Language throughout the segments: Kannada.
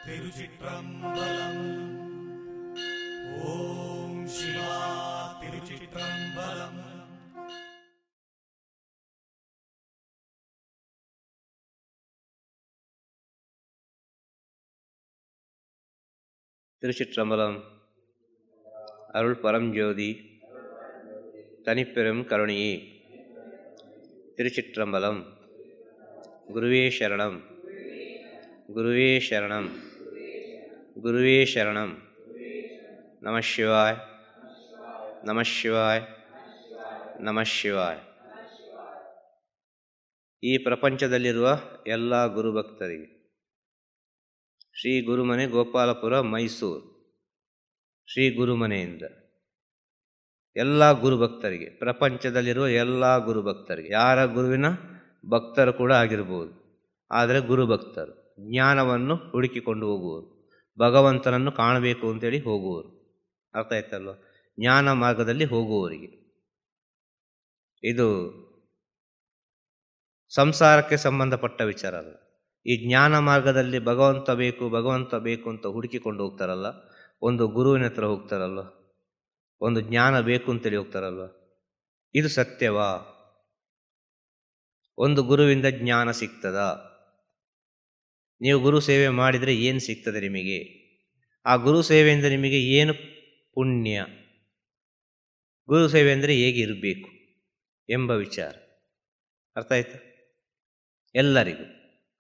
திருச்சிற்றம்பலம். ஓம் சிவா திருச்சிற்றம்பலம். திருச்சிற்றம்பலம். அருள் பரஞ்சோதி தனிப்பெரும் கருணையே. திருச்சிற்றம்பலம். குருவே சரணம், குருவே சரணம், குருவே சரணம். நமசிவாய், நமசிவாய், நமசிவாய். ಈ ಪ್ರಪಂಚದಲ್ಲಿರುವ ಎಲ್ಲ ಗುರುಭಕ್ತರಿಗೆ ಶ್ರೀ ಗುರುಮನೆ ಗೋಪಾಲಪುರ ಮೈಸೂರು ಶ್ರೀ ಗುರುಮನೆಯಿಂದ ಎಲ್ಲ ಗುರುಭಕ್ತರಿಗೆ, ಪ್ರಪಂಚದಲ್ಲಿರುವ ಎಲ್ಲ ಗುರುಭಕ್ತರಿಗೆ, ಯಾರ ಗುರುವಿನ ಭಕ್ತರು ಕೂಡ ಆಗಿರ್ಬೋದು, ಆದರೆ ಗುರುಭಕ್ತರು, ಜ್ಞಾನವನ್ನು ಹುಡುಕಿಕೊಂಡು ಹೋಗುವರು, ಭಗವಂತನನ್ನು ಕಾಣಬೇಕು ಅಂತೇಳಿ ಹೋಗುವರು. ಅರ್ಥ ಆಯ್ತಲ್ವ? ಜ್ಞಾನ ಮಾರ್ಗದಲ್ಲಿ ಹೋಗುವವರಿಗೆ ಇದು ಸಂಸಾರಕ್ಕೆ ಸಂಬಂಧಪಟ್ಟ ವಿಚಾರ ಅಲ್ಲ. ಈ ಜ್ಞಾನ ಮಾರ್ಗದಲ್ಲಿ ಭಗವಂತ ಬೇಕು, ಭಗವಂತ ಬೇಕು ಅಂತ ಹುಡುಕಿಕೊಂಡು ಹೋಗ್ತಾರಲ್ಲ, ಒಂದು ಗುರುವಿನ ಹತ್ರ ಹೋಗ್ತಾರಲ್ವ, ಒಂದು ಜ್ಞಾನ ಬೇಕು ಅಂತೇಳಿ ಹೋಗ್ತಾರಲ್ವ, ಇದು ಸತ್ಯವಾ? ಒಂದು ಗುರುವಿಂದ ಜ್ಞಾನ ಸಿಗ್ತದ? ನೀವು ಗುರು ಸೇವೆ ಮಾಡಿದರೆ ಏನು ಸಿಗ್ತದೆ ನಿಮಗೆ? ಆ ಗುರು ಸೇವೆಯಿಂದ ನಿಮಗೆ ಏನು ಪುಣ್ಯ? ಗುರು ಸೇವೆ ಅಂದರೆ ಹೇಗೆ ಇರಬೇಕು ಎಂಬ ವಿಚಾರ ಅರ್ಥ ಆಯ್ತಾ ಎಲ್ಲರಿಗೂ?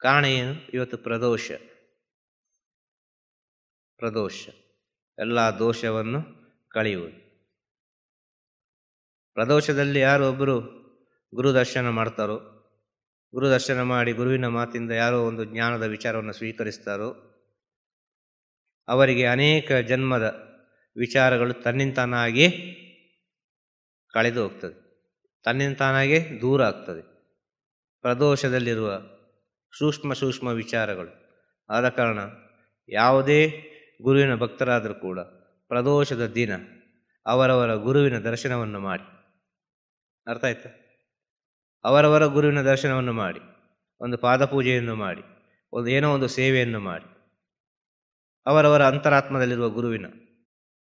ಕಾರಣ ಏನು? ಇವತ್ತು ಪ್ರದೋಷ. ಪ್ರದೋಷ ಎಲ್ಲ ದೋಷವನ್ನು ಕಳೆಯುವುದು. ಪ್ರದೋಷದಲ್ಲಿ ಯಾರು ಒಬ್ಬರು ಗುರು ದರ್ಶನ ಮಾಡ್ತಾರೋ, ಗುರು ದರ್ಶನ ಮಾಡಿ ಗುರುವಿನ ಮಾತಿಂದ ಯಾರೋ ಒಂದು ಜ್ಞಾನದ ವಿಚಾರವನ್ನು ಸ್ವೀಕರಿಸ್ತಾರೋ, ಅವರಿಗೆ ಅನೇಕ ಜನ್ಮದ ವಿಚಾರಗಳು ತನ್ನಿಂತಾನಾಗೇ ಕಳೆದು ಹೋಗ್ತದೆ, ತನ್ನಿಂತಾನಾಗೇ ದೂರ ಆಗ್ತದೆ. ಪ್ರದೋಷದಲ್ಲಿರುವ ಸೂಕ್ಷ್ಮ ಸೂಕ್ಷ್ಮ ವಿಚಾರಗಳು. ಆದ ಕಾರಣ ಯಾವುದೇ ಗುರುವಿನ ಭಕ್ತರಾದರೂ ಕೂಡ ಪ್ರದೋಷದ ದಿನ ಅವರವರ ಗುರುವಿನ ದರ್ಶನವನ್ನು ಮಾಡಿ. ಅರ್ಥ ಆಯ್ತಾ? ಅವರವರ ಗುರುವಿನ ದರ್ಶನವನ್ನು ಮಾಡಿ, ಒಂದು ಪಾದಪೂಜೆಯನ್ನು ಮಾಡಿ, ಏನೋ ಒಂದು ಸೇವೆಯನ್ನು ಮಾಡಿ, ಅವರವರ ಅಂತರಾತ್ಮದಲ್ಲಿರುವ ಗುರುವಿನ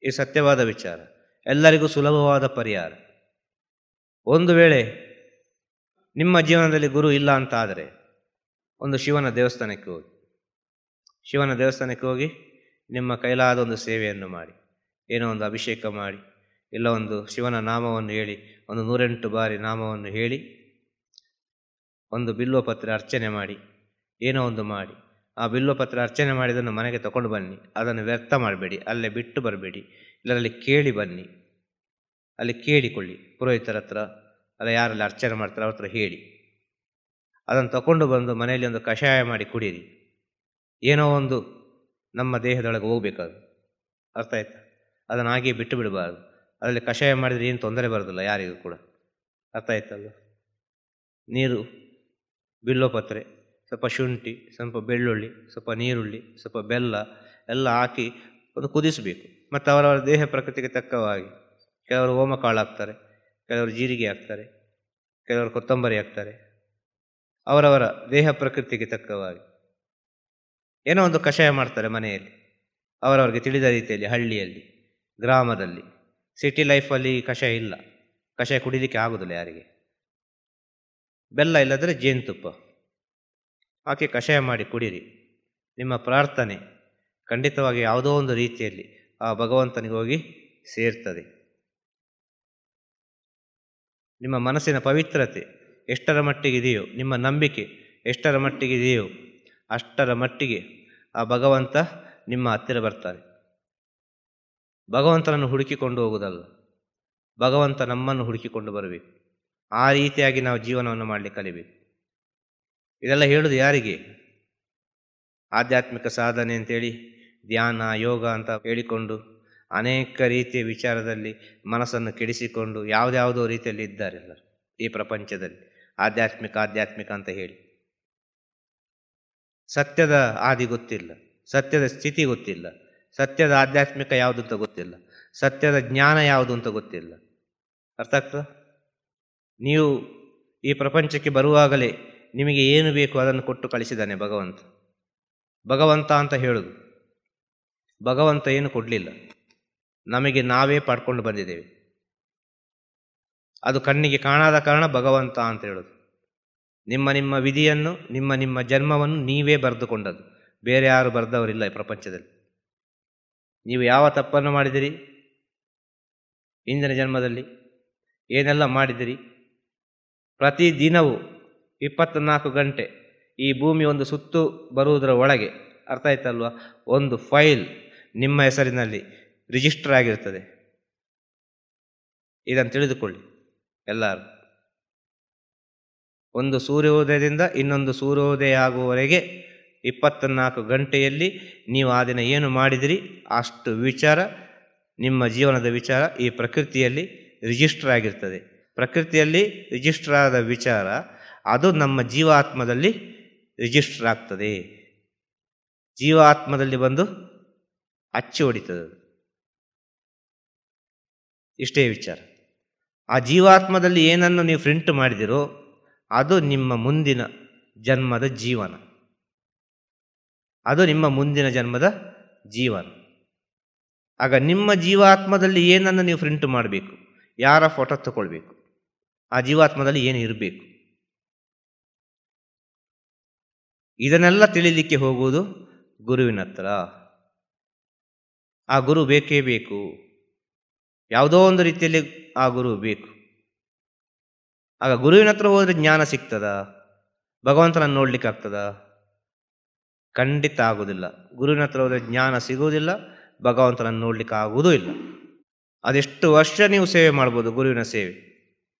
ಈ ಸತ್ಯವಾದ ವಿಚಾರ ಎಲ್ಲರಿಗೂ ಸುಲಭವಾದ ಪರಿಹಾರ. ಒಂದು ವೇಳೆ ನಿಮ್ಮ ಜೀವನದಲ್ಲಿ ಗುರು ಇಲ್ಲ ಅಂತ ಆದರೆ ಒಂದು ಶಿವನ ದೇವಸ್ಥಾನಕ್ಕೆ ಹೋಗಿ, ಶಿವನ ದೇವಸ್ಥಾನಕ್ಕೆ ಹೋಗಿ ನಿಮ್ಮ ಕೈಲಾದ ಒಂದು ಸೇವೆಯನ್ನು ಮಾಡಿ, ಏನೋ ಒಂದು ಅಭಿಷೇಕ ಮಾಡಿ, ಇಲ್ಲ ಒಂದು ಶಿವನ ನಾಮವನ್ನು ಹೇಳಿ, ಒಂದು 108 ಬಾರಿ ನಾಮವನ್ನು ಹೇಳಿ, ಒಂದು ಬಿಲ್ವಪತ್ರೆ ಅರ್ಚನೆ ಮಾಡಿ, ಏನೋ ಒಂದು ಮಾಡಿ. ಆ ಬಿಲ್ವಪತ್ರೆ ಅರ್ಚನೆ ಮಾಡಿದನ್ನು ಮನೆಗೆ ತಗೊಂಡು ಬನ್ನಿ. ಅದನ್ನು ವ್ಯರ್ಥ ಮಾಡಬೇಡಿ, ಅಲ್ಲೇ ಬಿಟ್ಟು ಬರಬೇಡಿ. ಇಲ್ಲರಲ್ಲಿ ಕೇಳಿ ಬನ್ನಿ, ಅಲ್ಲಿ ಕೇಳಿಕೊಳ್ಳಿ. ಪುರೋಹಿತರ ಹತ್ರ ಅಲ್ಲ, ಯಾರಲ್ಲಿ ಅರ್ಚನೆ ಮಾಡ್ತಾರೆ ಅವ್ರ ಹತ್ರ ಹೇಳಿ. ಅದನ್ನು ತಗೊಂಡು ಬಂದು ಮನೆಯಲ್ಲಿ ಒಂದು ಕಷಾಯ ಮಾಡಿ ಕುಡೀರಿ. ಏನೋ ಒಂದು ನಮ್ಮ ದೇಹದೊಳಗೆ ಹೋಗ್ಬೇಕಾದ್ರು. ಅರ್ಥ ಆಯ್ತಾ? ಅದನ್ನು ಹಾಗೆ ಬಿಟ್ಟು ಬಿಡಬಾರ್ದು. ಅದರಲ್ಲಿ ಕಷಾಯ ಮಾಡಿದರೆ ಏನು ತೊಂದರೆ ಬರೋದಿಲ್ಲ ಯಾರಿಗೂ ಕೂಡ. ಅರ್ಥ ಆಯ್ತಲ್ಲ? ನೀರು, ಬಿಲ್ವಪತ್ರೆ, ಸ್ವಲ್ಪ ಶುಂಠಿ, ಸ್ವಲ್ಪ ಬೆಳ್ಳುಳ್ಳಿ, ಸ್ವಲ್ಪ ನೀರುಳ್ಳಿ, ಸ್ವಲ್ಪ ಬೆಲ್ಲ ಎಲ್ಲ ಹಾಕಿ ಒಂದು ಕುದಿಸಬೇಕು. ಮತ್ತು ಅವರವರ ದೇಹ ಪ್ರಕೃತಿಗೆ ತಕ್ಕವಾಗಿ ಕೆಲವರು ಓಮ ಕಾಳು ಹಾಕ್ತಾರೆ, ಕೆಲವರು ಜೀರಿಗೆ ಹಾಕ್ತಾರೆ, ಕೆಲವರು ಕೊತ್ತಂಬರಿ ಹಾಕ್ತಾರೆ. ಅವರವರ ದೇಹ ಪ್ರಕೃತಿಗೆ ತಕ್ಕವಾಗಿ ಏನೋ ಒಂದು ಕಷಾಯ ಮಾಡ್ತಾರೆ ಮನೆಯಲ್ಲಿ, ಅವರವರಿಗೆ ತಿಳಿದ ರೀತಿಯಲ್ಲಿ. ಹಳ್ಳಿಯಲ್ಲಿ, ಗ್ರಾಮದಲ್ಲಿ, ಸಿಟಿ ಲೈಫಲ್ಲಿ ಕಷಾಯ ಇಲ್ಲ, ಕಷಾಯ ಕುಡಿಲಿಕ್ಕೆ ಆಗೋದಿಲ್ಲ ಯಾರಿಗೆ. ಬೆಲ್ಲ ಇಲ್ಲದ್ರೆ ಜೇನುತುಪ್ಪ ಹಾಕಿ ಕಷಾಯ ಮಾಡಿ ಕುಡೀರಿ. ನಿಮ್ಮ ಪ್ರಾರ್ಥನೆ ಖಂಡಿತವಾಗಿ ಯಾವುದೋ ಒಂದು ರೀತಿಯಲ್ಲಿ ಆ ಭಗವಂತನಿಗೆ ಹೋಗಿ ಸೇರ್ತದೆ. ನಿಮ್ಮ ಮನಸ್ಸಿನ ಪವಿತ್ರತೆ ಎಷ್ಟರ ಮಟ್ಟಿಗಿದೆಯೋ, ನಿಮ್ಮ ನಂಬಿಕೆ ಎಷ್ಟರ ಮಟ್ಟಿಗಿದೆಯೋ ಅಷ್ಟರ ಮಟ್ಟಿಗೆ ಆ ಭಗವಂತ ನಿಮ್ಮ ಹತ್ತಿರ ಬರ್ತಾನೆ. ಭಗವಂತನನ್ನು ಹುಡುಕಿಕೊಂಡು ಹೋಗುವುದಲ್ಲ, ಭಗವಂತ ನಮ್ಮನ್ನು ಹುಡುಕಿಕೊಂಡು ಬರಬೇಕು. ಆ ರೀತಿಯಾಗಿ ನಾವು ಜೀವನವನ್ನು ಮಾಡಲಿಕ್ಕೆ ಕಲಿಬೇಕು. ಇದೆಲ್ಲ ಹೇಳುವುದು ಯಾರಿಗೆ? ಆಧ್ಯಾತ್ಮಿಕ ಸಾಧನೆ ಅಂತೇಳಿ ಧ್ಯಾನ, ಯೋಗ ಅಂತ ಹೇಳಿಕೊಂಡು ಅನೇಕ ರೀತಿಯ ವಿಚಾರದಲ್ಲಿ ಮನಸ್ಸನ್ನು ಕೆಡಿಸಿಕೊಂಡು ಯಾವುದ್ಯಾವುದೋ ರೀತಿಯಲ್ಲಿ ಇದ್ದಾರೆ ಎಲ್ಲರು ಈ ಪ್ರಪಂಚದಲ್ಲಿ. ಆಧ್ಯಾತ್ಮಿಕ ಆಧ್ಯಾತ್ಮಿಕ ಅಂತ ಹೇಳಿ ಸತ್ಯದ ಆದಿ ಗೊತ್ತಿಲ್ಲ, ಸತ್ಯದ ಸ್ಥಿತಿ ಗೊತ್ತಿಲ್ಲ, ಸತ್ಯದ ಆಧ್ಯಾತ್ಮಿಕ ಯಾವುದು ಅಂತ ಗೊತ್ತಿಲ್ಲ, ಸತ್ಯದ ಜ್ಞಾನ ಯಾವುದು ಅಂತ ಗೊತ್ತಿಲ್ಲ. ಅರ್ಥ ಆಗ್ತದ? ನೀವು ಈ ಪ್ರಪಂಚಕ್ಕೆ ಬರುವಾಗಲೇ ನಿಮಗೆ ಏನು ಬೇಕು ಅದನ್ನು ಕೊಟ್ಟು ಕಳಿಸಿದ್ದಾನೆ ಭಗವಂತ. ಭಗವಂತ ಅಂತ ಹೇಳುದು ಭಗವಂತ ಏನು ಕೊಡಲಿಲ್ಲ, ನಮಗೆ ನಾವೇ ಪಡ್ಕೊಂಡು ಬಂದಿದ್ದೇವೆ. ಅದು ಕಣ್ಣಿಗೆ ಕಾಣಾದ ಕಾರಣ ಭಗವಂತ ಅಂತ ಹೇಳೋದು. ನಿಮ್ಮ ನಿಮ್ಮ ವಿಧಿಯನ್ನು, ನಿಮ್ಮ ನಿಮ್ಮ ಜನ್ಮವನ್ನು ನೀವೇ ಬರೆದುಕೊಂಡದ್ದು, ಬೇರೆ ಯಾರು ಬರೆದವರಿಲ್ಲ ಈ ಪ್ರಪಂಚದಲ್ಲಿ. ನೀವು ಯಾವ ತಪ್ಪನ್ನು ಮಾಡಿದಿರಿ, ಹಿಂದಿನ ಜನ್ಮದಲ್ಲಿ ಏನೆಲ್ಲ ಮಾಡಿದಿರಿ, ಪ್ರತಿದಿನವೂ 24 ಗಂಟೆ ಈ ಭೂಮಿ ಒಂದು ಸುತ್ತು ಬರುವುದರ ಒಳಗೆ, ಅರ್ಥ ಆಯ್ತಲ್ವ, ಒಂದು ಫೈಲ್ ನಿಮ್ಮ ಹೆಸರಿನಲ್ಲಿ ರಿಜಿಸ್ಟರ್ ಆಗಿರ್ತದೆ. ಇದನ್ನು ತಿಳಿದುಕೊಳ್ಳಿ ಎಲ್ಲರೂ. ಒಂದು ಸೂರ್ಯೋದಯದಿಂದ ಇನ್ನೊಂದು ಸೂರ್ಯೋದಯ ಆಗುವವರೆಗೆ 24 ಗಂಟೆಯಲ್ಲಿ ನೀವು ಆ ದಿನ ಏನು ಮಾಡಿದಿರಿ ಅಷ್ಟು ವಿಚಾರ, ನಿಮ್ಮ ಜೀವನದ ವಿಚಾರ ಈ ಪ್ರಕೃತಿಯಲ್ಲಿ ರಿಜಿಸ್ಟರ್ ಆಗಿರ್ತದೆ. ಪ್ರಕೃತಿಯಲ್ಲಿ ರಿಜಿಸ್ಟರ್ ಆದ ವಿಚಾರ ಅದು ನಮ್ಮ ಜೀವಾತ್ಮದಲ್ಲಿ ರಿಜಿಸ್ಟರ್ ಆಗ್ತದೆ. ಜೀವಾತ್ಮದಲ್ಲಿ ಬಂದು ಅಚ್ಚಿ ಹೊಡಿತದೆ. ಇಷ್ಟೇ ವಿಚಾರ. ಆ ಜೀವಾತ್ಮದಲ್ಲಿ ಏನನ್ನು ನೀವು ಪ್ರಿಂಟ್ ಮಾಡಿದಿರೋ ಅದು ನಿಮ್ಮ ಮುಂದಿನ ಜನ್ಮದ ಜೀವನ, ಅದು ನಿಮ್ಮ ಮುಂದಿನ ಜನ್ಮದ ಜೀವನ. ಆಗ ನಿಮ್ಮ ಜೀವಾತ್ಮದಲ್ಲಿ ಏನನ್ನು ನೀವು ಪ್ರಿಂಟ್ ಮಾಡಬೇಕು, ಯಾರ ಫೋಟೋ ತಗೊಳ್ಬೇಕು, ಆ ಜೀವಾತ್ಮದಲ್ಲಿ ಏನು ಇರಬೇಕು, ಇದನ್ನೆಲ್ಲ ತಿಳಿಲಿಕ್ಕೆ ಹೋಗುವುದು ಗುರುವಿನ ಹತ್ರ. ಆ ಗುರು ಬೇಕೇ ಬೇಕು, ಯಾವುದೋ ಒಂದು ರೀತಿಯಲ್ಲಿ ಆ ಗುರು ಬೇಕು. ಆಗ ಗುರುವಿನ ಹತ್ರ ಹೋದರೆ ಜ್ಞಾನ ಸಿಗ್ತದ, ಭಗವಂತನನ್ನು ನೋಡ್ಲಿಕ್ಕೆ ಆಗ್ತದ? ಖಂಡಿತ ಆಗುವುದಿಲ್ಲ. ಗುರುವಿನ ಹತ್ರ ಹೋದರೆ ಜ್ಞಾನ ಸಿಗುವುದಿಲ್ಲ, ಭಗವಂತನನ್ನು ನೋಡ್ಲಿಕ್ಕೆ ಆಗುವುದೂ ಇಲ್ಲ. ಅದೆಷ್ಟು ವರ್ಷ ನೀವು ಸೇವೆ ಮಾಡ್ಬೋದು ಗುರುವಿನ ಸೇವೆ,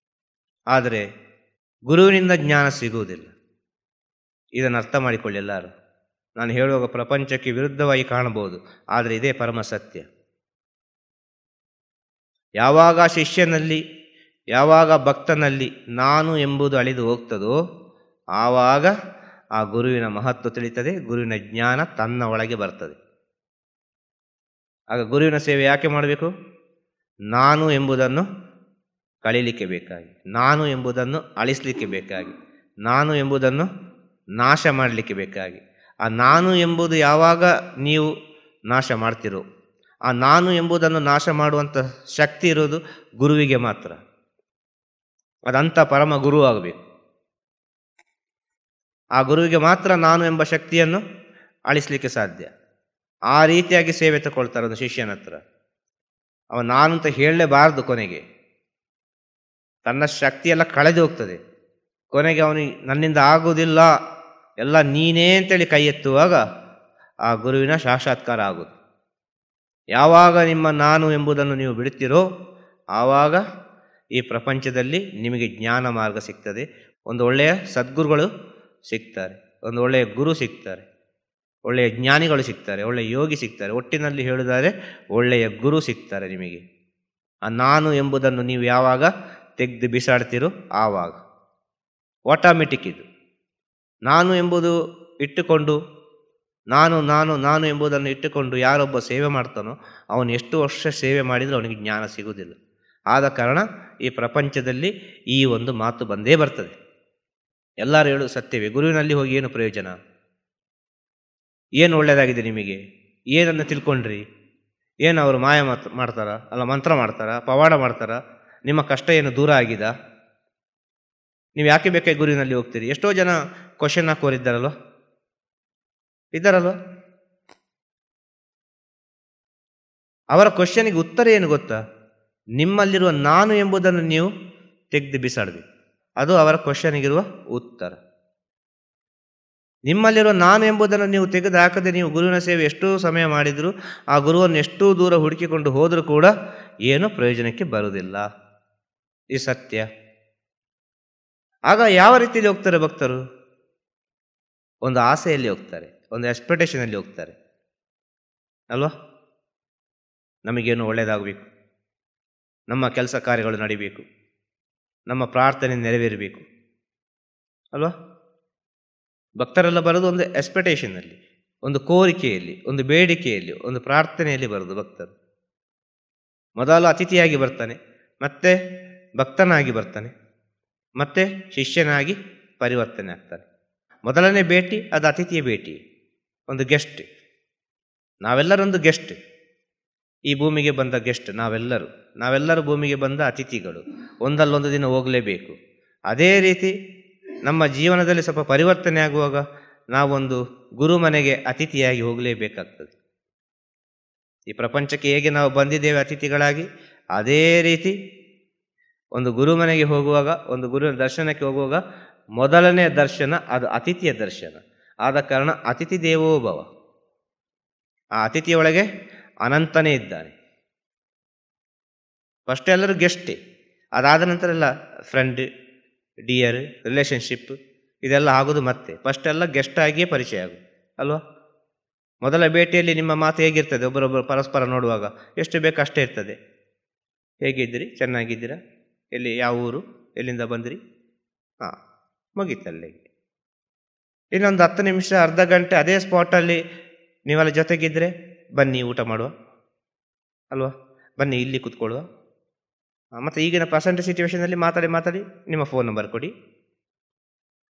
ಆದರೆ ಗುರುವಿನಿಂದ ಜ್ಞಾನ ಸಿಗುವುದಿಲ್ಲ. ಇದನ್ನು ಅರ್ಥ ಮಾಡಿಕೊಳ್ಳಿ ಎಲ್ಲರೂ. ನಾನು ಹೇಳುವಾಗ ಪ್ರಪಂಚಕ್ಕೆ ವಿರುದ್ಧವಾಗಿ ಕಾಣಬಹುದು, ಆದರೆ ಇದೇ ಪರಮ ಸತ್ಯ. ಯಾವಾಗ ಶಿಷ್ಯನಲ್ಲಿ, ಯಾವಾಗ ಭಕ್ತನಲ್ಲಿ ನಾನು ಎಂಬುದು ಅಳಿದು ಹೋಗ್ತದೋ ಆವಾಗ ಆ ಗುರುವಿನ ಮಹತ್ವ ತಿಳಿತದೆ, ಗುರುವಿನ ಜ್ಞಾನ ತನ್ನ ಒಳಗೆ ಬರ್ತದೆ. ಆಗ ಗುರುವಿನ ಸೇವೆ ಯಾಕೆ ಮಾಡಬೇಕು? ನಾನು ಎಂಬುದನ್ನು ಕಳೀಲಿಕ್ಕೆ ಬೇಕಾಗಿ, ನಾನು ಎಂಬುದನ್ನು ಅಳಿಸಲಿಕ್ಕೆ ಬೇಕಾಗಿ, ನಾನು ಎಂಬುದನ್ನು ನಾಶ ಮಾಡಲಿಕ್ಕೆ ಬೇಕಾಗಿ. ಆ ನಾನು ಎಂಬುದು ಯಾವಾಗ ನೀವು ನಾಶ ಮಾಡ್ತಿರೋ, ಆ ನಾನು ಎಂಬುದನ್ನು ನಾಶ ಮಾಡುವಂಥ ಶಕ್ತಿ ಇರೋದು ಗುರುವಿಗೆ ಮಾತ್ರ. ಅದಂಥ ಪರಮ ಗುರು ಆಗಬೇಕು. ಆ ಗುರುವಿಗೆ ಮಾತ್ರ ನಾನು ಎಂಬ ಶಕ್ತಿಯನ್ನು ಅಳಿಸಲಿಕ್ಕೆ ಸಾಧ್ಯ. ಆ ರೀತಿಯಾಗಿ ಸೇವೆ ತಗೊಳ್ತಾರೆ ಒಂದು ಶಿಷ್ಯನ ಹತ್ರ. ಅವ ನಾನು ಅಂತ ಹೇಳಲೇಬಾರ್ದು. ಕೊನೆಗೆ ತನ್ನ ಶಕ್ತಿಯೆಲ್ಲ ಕಳೆದು ಹೋಗ್ತದೆ. ಕೊನೆಗೆ ಅವನಿಗೆ ನನ್ನಿಂದ ಆಗುವುದಿಲ್ಲ, ಎಲ್ಲ ನೀನೇ ಅಂತೇಳಿ ಕೈ ಎತ್ತುವಾಗ ಆ ಗುರುವಿನ ಸಾಕ್ಷಾತ್ಕಾರ ಆಗುವುದು. ಯಾವಾಗ ನಿಮ್ಮ ನಾನು ಎಂಬುದನ್ನು ನೀವು ಬಿಡುತ್ತೀರೋ ಆವಾಗ ಈ ಪ್ರಪಂಚದಲ್ಲಿ ನಿಮಗೆ ಜ್ಞಾನ ಮಾರ್ಗ ಸಿಗ್ತದೆ. ಒಂದು ಒಳ್ಳೆಯ ಸದ್ಗುರುಗಳು ಸಿಗ್ತಾರೆ, ಒಂದು ಒಳ್ಳೆಯ ಗುರು ಸಿಗ್ತಾರೆ, ಒಳ್ಳೆಯ ಜ್ಞಾನಿಗಳು ಸಿಗ್ತಾರೆ, ಒಳ್ಳೆಯ ಯೋಗಿ ಸಿಗ್ತಾರೆ. ಒಟ್ಟಿನಲ್ಲಿ ಹೇಳುವುದಾದರೆ ಒಳ್ಳೆಯ ಗುರು ಸಿಗ್ತಾರೆ ನಿಮಗೆ. ಆ ನಾನು ಎಂಬುದನ್ನು ನೀವು ಯಾವಾಗ ತೆಗೆದು ಬಿಸಾಡ್ತೀರೋ ಆವಾಗ ಆಟೋಮೆಟಿಕ್ ಇದು. ನಾನು ಎಂಬುದು ಇಟ್ಟುಕೊಂಡು, ನಾನು ನಾನು ನಾನು ಎಂಬುದನ್ನು ಇಟ್ಟುಕೊಂಡು ಯಾರೊಬ್ಬ ಸೇವೆ ಮಾಡ್ತಾನೋ ಅವನು ಎಷ್ಟು ವರ್ಷ ಸೇವೆ ಮಾಡಿದರೂ ಅವನಿಗೆ ಜ್ಞಾನ ಸಿಗುವುದಿಲ್ಲ. ಆದ ಕಾರಣ ಈ ಪ್ರಪಂಚದಲ್ಲಿ ಈ ಒಂದು ಮಾತು ಬಂದೇ ಬರ್ತದೆ. ಎಲ್ಲರೂ ಹೇಳೋದು ಸತ್ಯವೇ. ಗುರುವಿನಲ್ಲಿ ಹೋಗಿ ಏನು ಪ್ರಯೋಜನ? ಏನು ಒಳ್ಳೆಯದಾಗಿದೆ ನಿಮಗೆ? ಏನನ್ನು ತಿಳ್ಕೊಂಡ್ರಿ? ಏನು ಅವರು ಮಾಯ ಮಾಡ್ತಾರ, ಅಲ್ಲ ಮಂತ್ರ ಮಾಡ್ತಾರ, ಪವಾಡ ಮಾಡ್ತಾರ? ನಿಮ್ಮ ಕಷ್ಟ ಏನು ದೂರ ಆಗಿದಾ? ನೀವು ಯಾಕೆ ಬೇಕಾಗಿ ಗುರುವಿನಲ್ಲಿ ಹೋಗ್ತೀರಿ? ಎಷ್ಟೋ ಜನ ಕ್ವಶನ್ ಹಾಕೋರಿದ್ದಾರಲ್ವ, ಇದ್ದಾರಲ್ವ? ಅವರ ಕ್ವಶನಿಗೆ ಉತ್ತರ ಏನು ಗೊತ್ತಾ? ನಿಮ್ಮಲ್ಲಿರುವ ನಾನು ಎಂಬುದನ್ನು ನೀವು ತೆಗೆದು ಬಿಸಾಡಬೇಕು. ಅದು ಅವರ ಕ್ವಶನಿಗಿರುವ ಉತ್ತರ. ನಿಮ್ಮಲ್ಲಿರುವ ನಾನು ಎಂಬುದನ್ನು ನೀವು ತೆಗೆದು ಹಾಕದೆ ನೀವು ಗುರುವಿನ ಸೇವೆ ಎಷ್ಟೋ ಸಮಯ ಮಾಡಿದರೂ, ಆ ಗುರುವನ್ನು ಎಷ್ಟೋ ದೂರ ಹುಡುಕಿಕೊಂಡು ಹೋದರೂ ಕೂಡ ಏನೂ ಪ್ರಯೋಜನಕ್ಕೆ ಬರುವುದಿಲ್ಲ. ಈ ಸತ್ಯ. ಆಗ ಯಾವ ರೀತಿಯಲ್ಲಿ ಹೋಗ್ತಾರೆ ಭಕ್ತರು? ಒಂದು ಆಸೆಯಲ್ಲಿ ಹೋಗ್ತಾರೆ, ಒಂದು ಎಕ್ಸ್ಪೆಕ್ಟೇಷನಲ್ಲಿ ಹೋಗ್ತಾರೆ ಅಲ್ವಾ? ನಮಗೇನು ಒಳ್ಳೆಯದಾಗಬೇಕು, ನಮ್ಮ ಕೆಲಸ ಕಾರ್ಯಗಳು ನಡಿಬೇಕು, ನಮ್ಮ ಪ್ರಾರ್ಥನೆ ನೆರವೇರಬೇಕು ಅಲ್ವಾ? ಭಕ್ತರೆಲ್ಲ ಬರೋದು ಒಂದು ಎಕ್ಸ್ಪೆಕ್ಟೇಷನಲ್ಲಿ, ಒಂದು ಕೋರಿಕೆಯಲ್ಲಿ, ಒಂದು ಬೇಡಿಕೆಯಲ್ಲಿ, ಒಂದು ಪ್ರಾರ್ಥನೆಯಲ್ಲಿ ಬರೋದು ಭಕ್ತರು. ಮೊದಲು ಅತಿಥಿಯಾಗಿ ಬರ್ತಾನೆ, ಮತ್ತೆ ಭಕ್ತನಾಗಿ ಬರ್ತಾನೆ, ಮತ್ತೆ ಶಿಷ್ಯನಾಗಿ ಪರಿವರ್ತನೆ ಆಗ್ತಾನೆ. ಮೊದಲನೇ ಭೇಟಿ ಅದು ಅತಿಥಿಯ ಭೇಟಿ, ಒಂದು ಗೆಸ್ಟ್. ನಾವೆಲ್ಲರೊಂದು ಗೆಸ್ಟ್, ಈ ಭೂಮಿಗೆ ಬಂದ ಗೆಸ್ಟ್ ನಾವೆಲ್ಲರೂ ಭೂಮಿಗೆ ಬಂದ ಅತಿಥಿಗಳು, ಒಂದಲ್ಲೊಂದು ದಿನ ಹೋಗಲೇಬೇಕು. ಅದೇ ರೀತಿ ನಮ್ಮ ಜೀವನದಲ್ಲಿ ಸ್ವಲ್ಪ ಪರಿವರ್ತನೆ ಆಗುವಾಗ ನಾವೊಂದು ಗುರು ಮನೆಗೆ ಅತಿಥಿಯಾಗಿ ಹೋಗಲೇಬೇಕಾಗ್ತದೆ. ಈ ಪ್ರಪಂಚಕ್ಕೆ ಹೇಗೆ ನಾವು ಬಂದಿದ್ದೇವೆ ಅತಿಥಿಗಳಾಗಿ, ಅದೇ ರೀತಿ ಒಂದು ಗುರು ಮನೆಗೆ ಹೋಗುವಾಗ, ಒಂದು ಗುರುವಿನ ದರ್ಶನಕ್ಕೆ ಹೋಗುವಾಗ ಮೊದಲನೇ ದರ್ಶನ ಅದು ಅತಿಥಿಯ ದರ್ಶನ. ಆದ ಕಾರಣ ಅತಿಥಿ ದೇವೋಭವ. ಆ ಅತಿಥಿಯೊಳಗೆ ಅನಂತನೇ ಇದ್ದಾನೆ. ಫಸ್ಟ್ ಎಲ್ಲರೂ ಗೆಸ್ಟೇ, ಅದಾದ ನಂತರ ಎಲ್ಲ ಫ್ರೆಂಡ್, ಡಿಯರ್, ರಿಲೇಷನ್ಶಿಪ್ ಇದೆಲ್ಲ ಆಗೋದು ಮತ್ತೆ. ಫಸ್ಟ್ ಎಲ್ಲ ಗೆಸ್ಟ್ ಆಗಿಯೇ ಪರಿಚಯ ಆಗೋದು ಅಲ್ವಾ. ಮೊದಲ ಭೇಟಿಯಲ್ಲಿ ನಿಮ್ಮ ಮಾತು ಹೇಗಿರ್ತದೆ, ಒಬ್ಬರೊಬ್ಬರು ಪರಸ್ಪರ ನೋಡುವಾಗ ಎಷ್ಟು ಬೇಕು ಅಷ್ಟೇ ಇರ್ತದೆ. ಹೇಗಿದ್ದೀರಿ, ಚೆನ್ನಾಗಿದ್ದೀರಾ, ಎಲ್ಲಿ, ಯಾವ ಊರು, ಎಲ್ಲಿಂದ ಬಂದಿರಿ, ಹಾಂ ಮುಗೀತಲ್ಲಿ. ಇನ್ನೊಂದು 10 ನಿಮಿಷ ಅರ್ಧ ಗಂಟೆ ಅದೇ ಸ್ಪಾಟಲ್ಲಿ ನೀವೆಲ್ಲ ಜೊತೆಗಿದ್ದರೆ ಬನ್ನಿ ಊಟ ಮಾಡುವ ಅಲ್ವಾ, ಬನ್ನಿ ಇಲ್ಲಿ ಕೂತ್ಕೊಳ್ಳುವ. ಮತ್ತು ಈಗಿನ ಪ್ರೆಸೆಂಟ್ ಸಿಚುವೇಷನಲ್ಲಿ ಮಾತಾಡಿ ನಿಮ್ಮ ಫೋನ್ ನಂಬರ್ ಕೊಡಿ,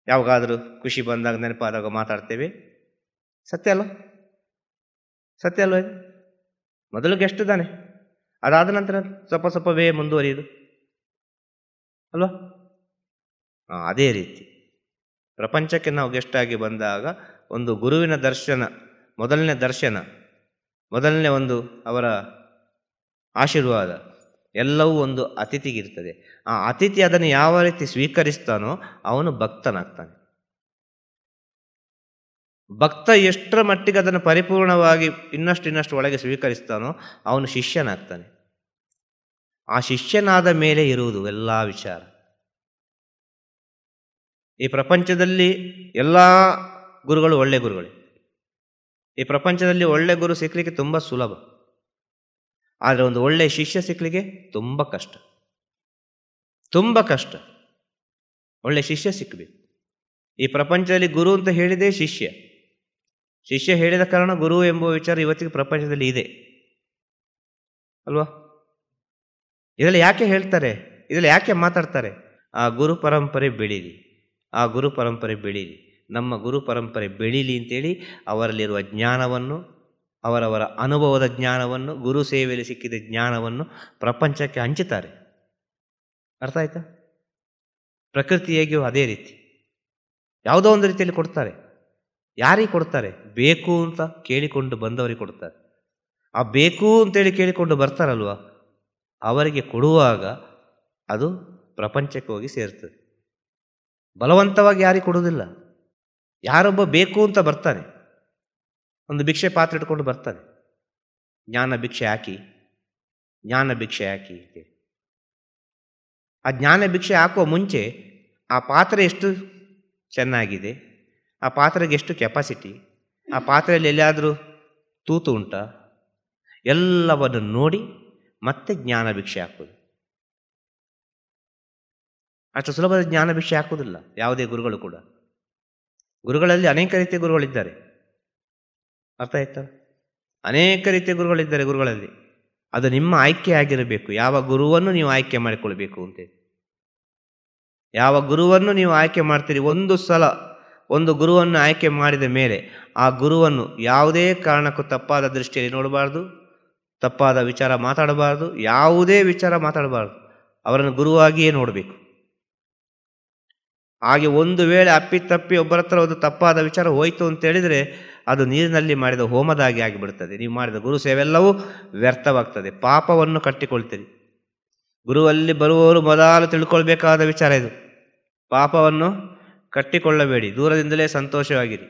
ಯಾವಾಗಾದರೂ ಖುಷಿ ಬಂದಾಗ ನೆನಪಾದಾಗ ಮಾತಾಡ್ತೇವೆ. ಸತ್ಯ ಅಲ್ವ ಇದು? ಮೊದಲು ಗೆಸ್ಟ್ ತಾನೆ, ಅದಾದ ನಂತರ ಸ್ವಲ್ಪವೇ ಮುಂದುವರಿಯುವುದು ಅಲ್ವಾ. ಅದೇ ರೀತಿ ಪ್ರಪಂಚಕ್ಕೆ ನಾವು ಗೆಸ್ಟ್ ಆಗಿ ಬಂದಾಗ ಒಂದು ಗುರುವಿನ ದರ್ಶನ, ಮೊದಲನೇ ಒಂದು ಅವರ ಆಶೀರ್ವಾದ ಎಲ್ಲವೂ ಒಂದು ಅತಿಥಿಗಿರ್ತದೆ. ಆ ಅತಿಥಿ ಅದನ್ನು ಯಾವ ರೀತಿ ಸ್ವೀಕರಿಸ್ತಾನೋ ಅವನು ಭಕ್ತನಾಗ್ತಾನೆ. ಭಕ್ತ ಎಷ್ಟರ ಮಟ್ಟಿಗೆ ಅದನ್ನು ಪರಿಪೂರ್ಣವಾಗಿ ಇನ್ನಷ್ಟು ಒಳಗೆ ಸ್ವೀಕರಿಸ್ತಾನೋ ಅವನು ಶಿಷ್ಯನಾಗ್ತಾನೆ. ಆ ಶಿಷ್ಯನಾದ ಮೇಲೆ ಇರುವುದು ಎಲ್ಲ ವಿಚಾರ. ಈ ಪ್ರಪಂಚದಲ್ಲಿ ಎಲ್ಲ ಗುರುಗಳು ಒಳ್ಳೆ ಗುರುಗಳೇ. ಈ ಪ್ರಪಂಚದಲ್ಲಿ ಒಳ್ಳೆ ಗುರು ಸಿಕ್ಕಲಿಕ್ಕೆ ತುಂಬ ಸುಲಭ, ಆದರೆ ಒಂದು ಒಳ್ಳೆಯ ಶಿಷ್ಯ ಸಿಕ್ಕಲಿಕ್ಕೆ ತುಂಬ ಕಷ್ಟ. ಒಳ್ಳೆ ಶಿಷ್ಯ ಸಿಕ್ಕಬೇಕು. ಈ ಪ್ರಪಂಚದಲ್ಲಿ ಗುರು ಅಂತ ಹೇಳಿದೇ ಶಿಷ್ಯ ಹೇಳಿದ ಕಾರಣ ಗುರು ಎಂಬುವ ವಿಚಾರ ಇವತ್ತಿಗೆ ಪ್ರಪಂಚದಲ್ಲಿ ಇದೆ ಅಲ್ವಾ. ಇದರಲ್ಲಿ ಯಾಕೆ ಹೇಳ್ತಾರೆ, ಇದರಲ್ಲಿ ಯಾಕೆ ಮಾತಾಡ್ತಾರೆ? ಆ ಗುರು ಪರಂಪರೆ ಬೆಳೀಲಿ, ನಮ್ಮ ಗುರು ಪರಂಪರೆ ಬೆಳೀಲಿ ಅಂತೇಳಿ ಅವರಲ್ಲಿರುವ ಜ್ಞಾನವನ್ನು, ಅವರವರ ಅನುಭವದ ಜ್ಞಾನವನ್ನು, ಗುರು ಸೇವೆಯಲ್ಲಿ ಸಿಕ್ಕಿದ ಜ್ಞಾನವನ್ನು ಪ್ರಪಂಚಕ್ಕೆ ಹಂಚುತ್ತಾರೆ. ಅರ್ಥ ಆಯ್ತಾ? ಪ್ರಕೃತಿ ಹೇಗೆಯೋ ಅದೇ ರೀತಿ ಯಾವುದೋ ಒಂದು ರೀತಿಯಲ್ಲಿ ಕೊಡ್ತಾರೆ. ಯಾರಿಗೆ ಕೊಡ್ತಾರೆ? ಬೇಕು ಅಂತ ಕೇಳಿಕೊಂಡು ಬಂದವರಿಗೆ ಕೊಡ್ತಾರೆ. ಆ ಬೇಕು ಅಂತೇಳಿ ಕೇಳಿಕೊಂಡು ಬರ್ತಾರಲ್ವ, ಅವರಿಗೆ ಕೊಡುವಾಗ ಅದು ಪ್ರಪಂಚಕ್ಕೆ ಹೋಗಿ ಸೇರ್ತದೆ. ಬಲವಂತವಾಗಿ ಯಾರಿಗೆ ಕೊಡುವುದಿಲ್ಲ. ಯಾರೊಬ್ಬ ಬೇಕು ಅಂತ ಬರ್ತಾನೆ, ಒಂದು ಭಿಕ್ಷೆ ಪಾತ್ರೆ ಇಟ್ಕೊಂಡು ಬರ್ತಾನೆ, ಜ್ಞಾನ ಭಿಕ್ಷೆ ಹಾಕಿ ಅಂತೇಳಿ. ಆ ಜ್ಞಾನ ಭಿಕ್ಷೆ ಹಾಕುವ ಮುಂಚೆ ಆ ಪಾತ್ರೆ ಎಷ್ಟು ಚೆನ್ನಾಗಿದೆ, ಆ ಪಾತ್ರೆಗೆ ಎಷ್ಟು ಕೆಪಾಸಿಟಿ, ಆ ಪಾತ್ರೆಯಲ್ಲಿ ಎಲ್ಲಿಯಾದರೂ ತೂತು ಉಂಟಾ, ಎಲ್ಲವನ್ನು ನೋಡಿ ಮತ್ತೆ ಜ್ಞಾನ ಭಿಕ್ಷೆ ಹಾಕೋದು. ಅಷ್ಟು ಸುಲಭದ ಜ್ಞಾನ ಭಿಕ್ಷೆ ಹಾಕುವುದಿಲ್ಲ ಯಾವುದೇ ಗುರುಗಳು ಕೂಡ. ಗುರುಗಳಲ್ಲಿ ಅನೇಕ ರೀತಿಯ ಗುರುಗಳಿದ್ದಾರೆ. ಅರ್ಥ ಆಯ್ತಾ? ಅನೇಕ ರೀತಿಯ ಗುರುಗಳಿದ್ದಾರೆ ಗುರುಗಳಲ್ಲಿ. ಅದು ನಿಮ್ಮ ಆಯ್ಕೆ ಆಗಿರಬೇಕು. ಯಾವ ಗುರುವನ್ನು ನೀವು ಆಯ್ಕೆ ಮಾಡಿಕೊಳ್ಬೇಕು ಅಂತೇಳಿ. ಯಾವ ಗುರುವನ್ನು ನೀವು ಆಯ್ಕೆ ಮಾಡ್ತೀರಿ, ಒಂದು ಸಲ ಒಂದು ಗುರುವನ್ನು ಆಯ್ಕೆ ಮಾಡಿದ ಮೇಲೆ ಆ ಗುರುವನ್ನು ಯಾವುದೇ ಕಾರಣಕ್ಕೂ ತಪ್ಪಾದ ದೃಷ್ಟಿಯಲ್ಲಿ ನೋಡಬಾರ್ದು, ತಪ್ಪಾದ ವಿಚಾರ ಮಾತಾಡಬಾರ್ದು, ಯಾವುದೇ ವಿಚಾರ ಮಾತಾಡಬಾರ್ದು. ಅವರನ್ನು ಗುರುವಾಗಿಯೇ ನೋಡಬೇಕು. ಹಾಗೆ ಒಂದು ವೇಳೆ ಅಪ್ಪಿತಪ್ಪಿ ಒಬ್ಬರ ಹತ್ರ ಒಂದು ತಪ್ಪಾದ ವಿಚಾರ ಹೋಯಿತು ಅಂತೇಳಿದರೆ ಅದು ನೀರಿನಲ್ಲಿ ಮಾಡಿದ ಹೋಮದಾಗಿ ಆಗಿಬಿಡ್ತದೆ. ನೀವು ಮಾಡಿದ ಗುರು ಸೇವೆಲ್ಲವೂ ವ್ಯರ್ಥವಾಗ್ತದೆ, ಪಾಪವನ್ನು ಕಟ್ಟಿಕೊಳ್ತೀರಿ. ಗುರುವಲ್ಲಿ ಬರುವವರು ಮೊದಲು ತಿಳ್ಕೊಳ್ಬೇಕಾದ ವಿಚಾರ ಇದು. ಪಾಪವನ್ನು ಕಟ್ಟಿಕೊಳ್ಳಬೇಡಿ, ದೂರದಿಂದಲೇ ಸಂತೋಷವಾಗಿರಿ.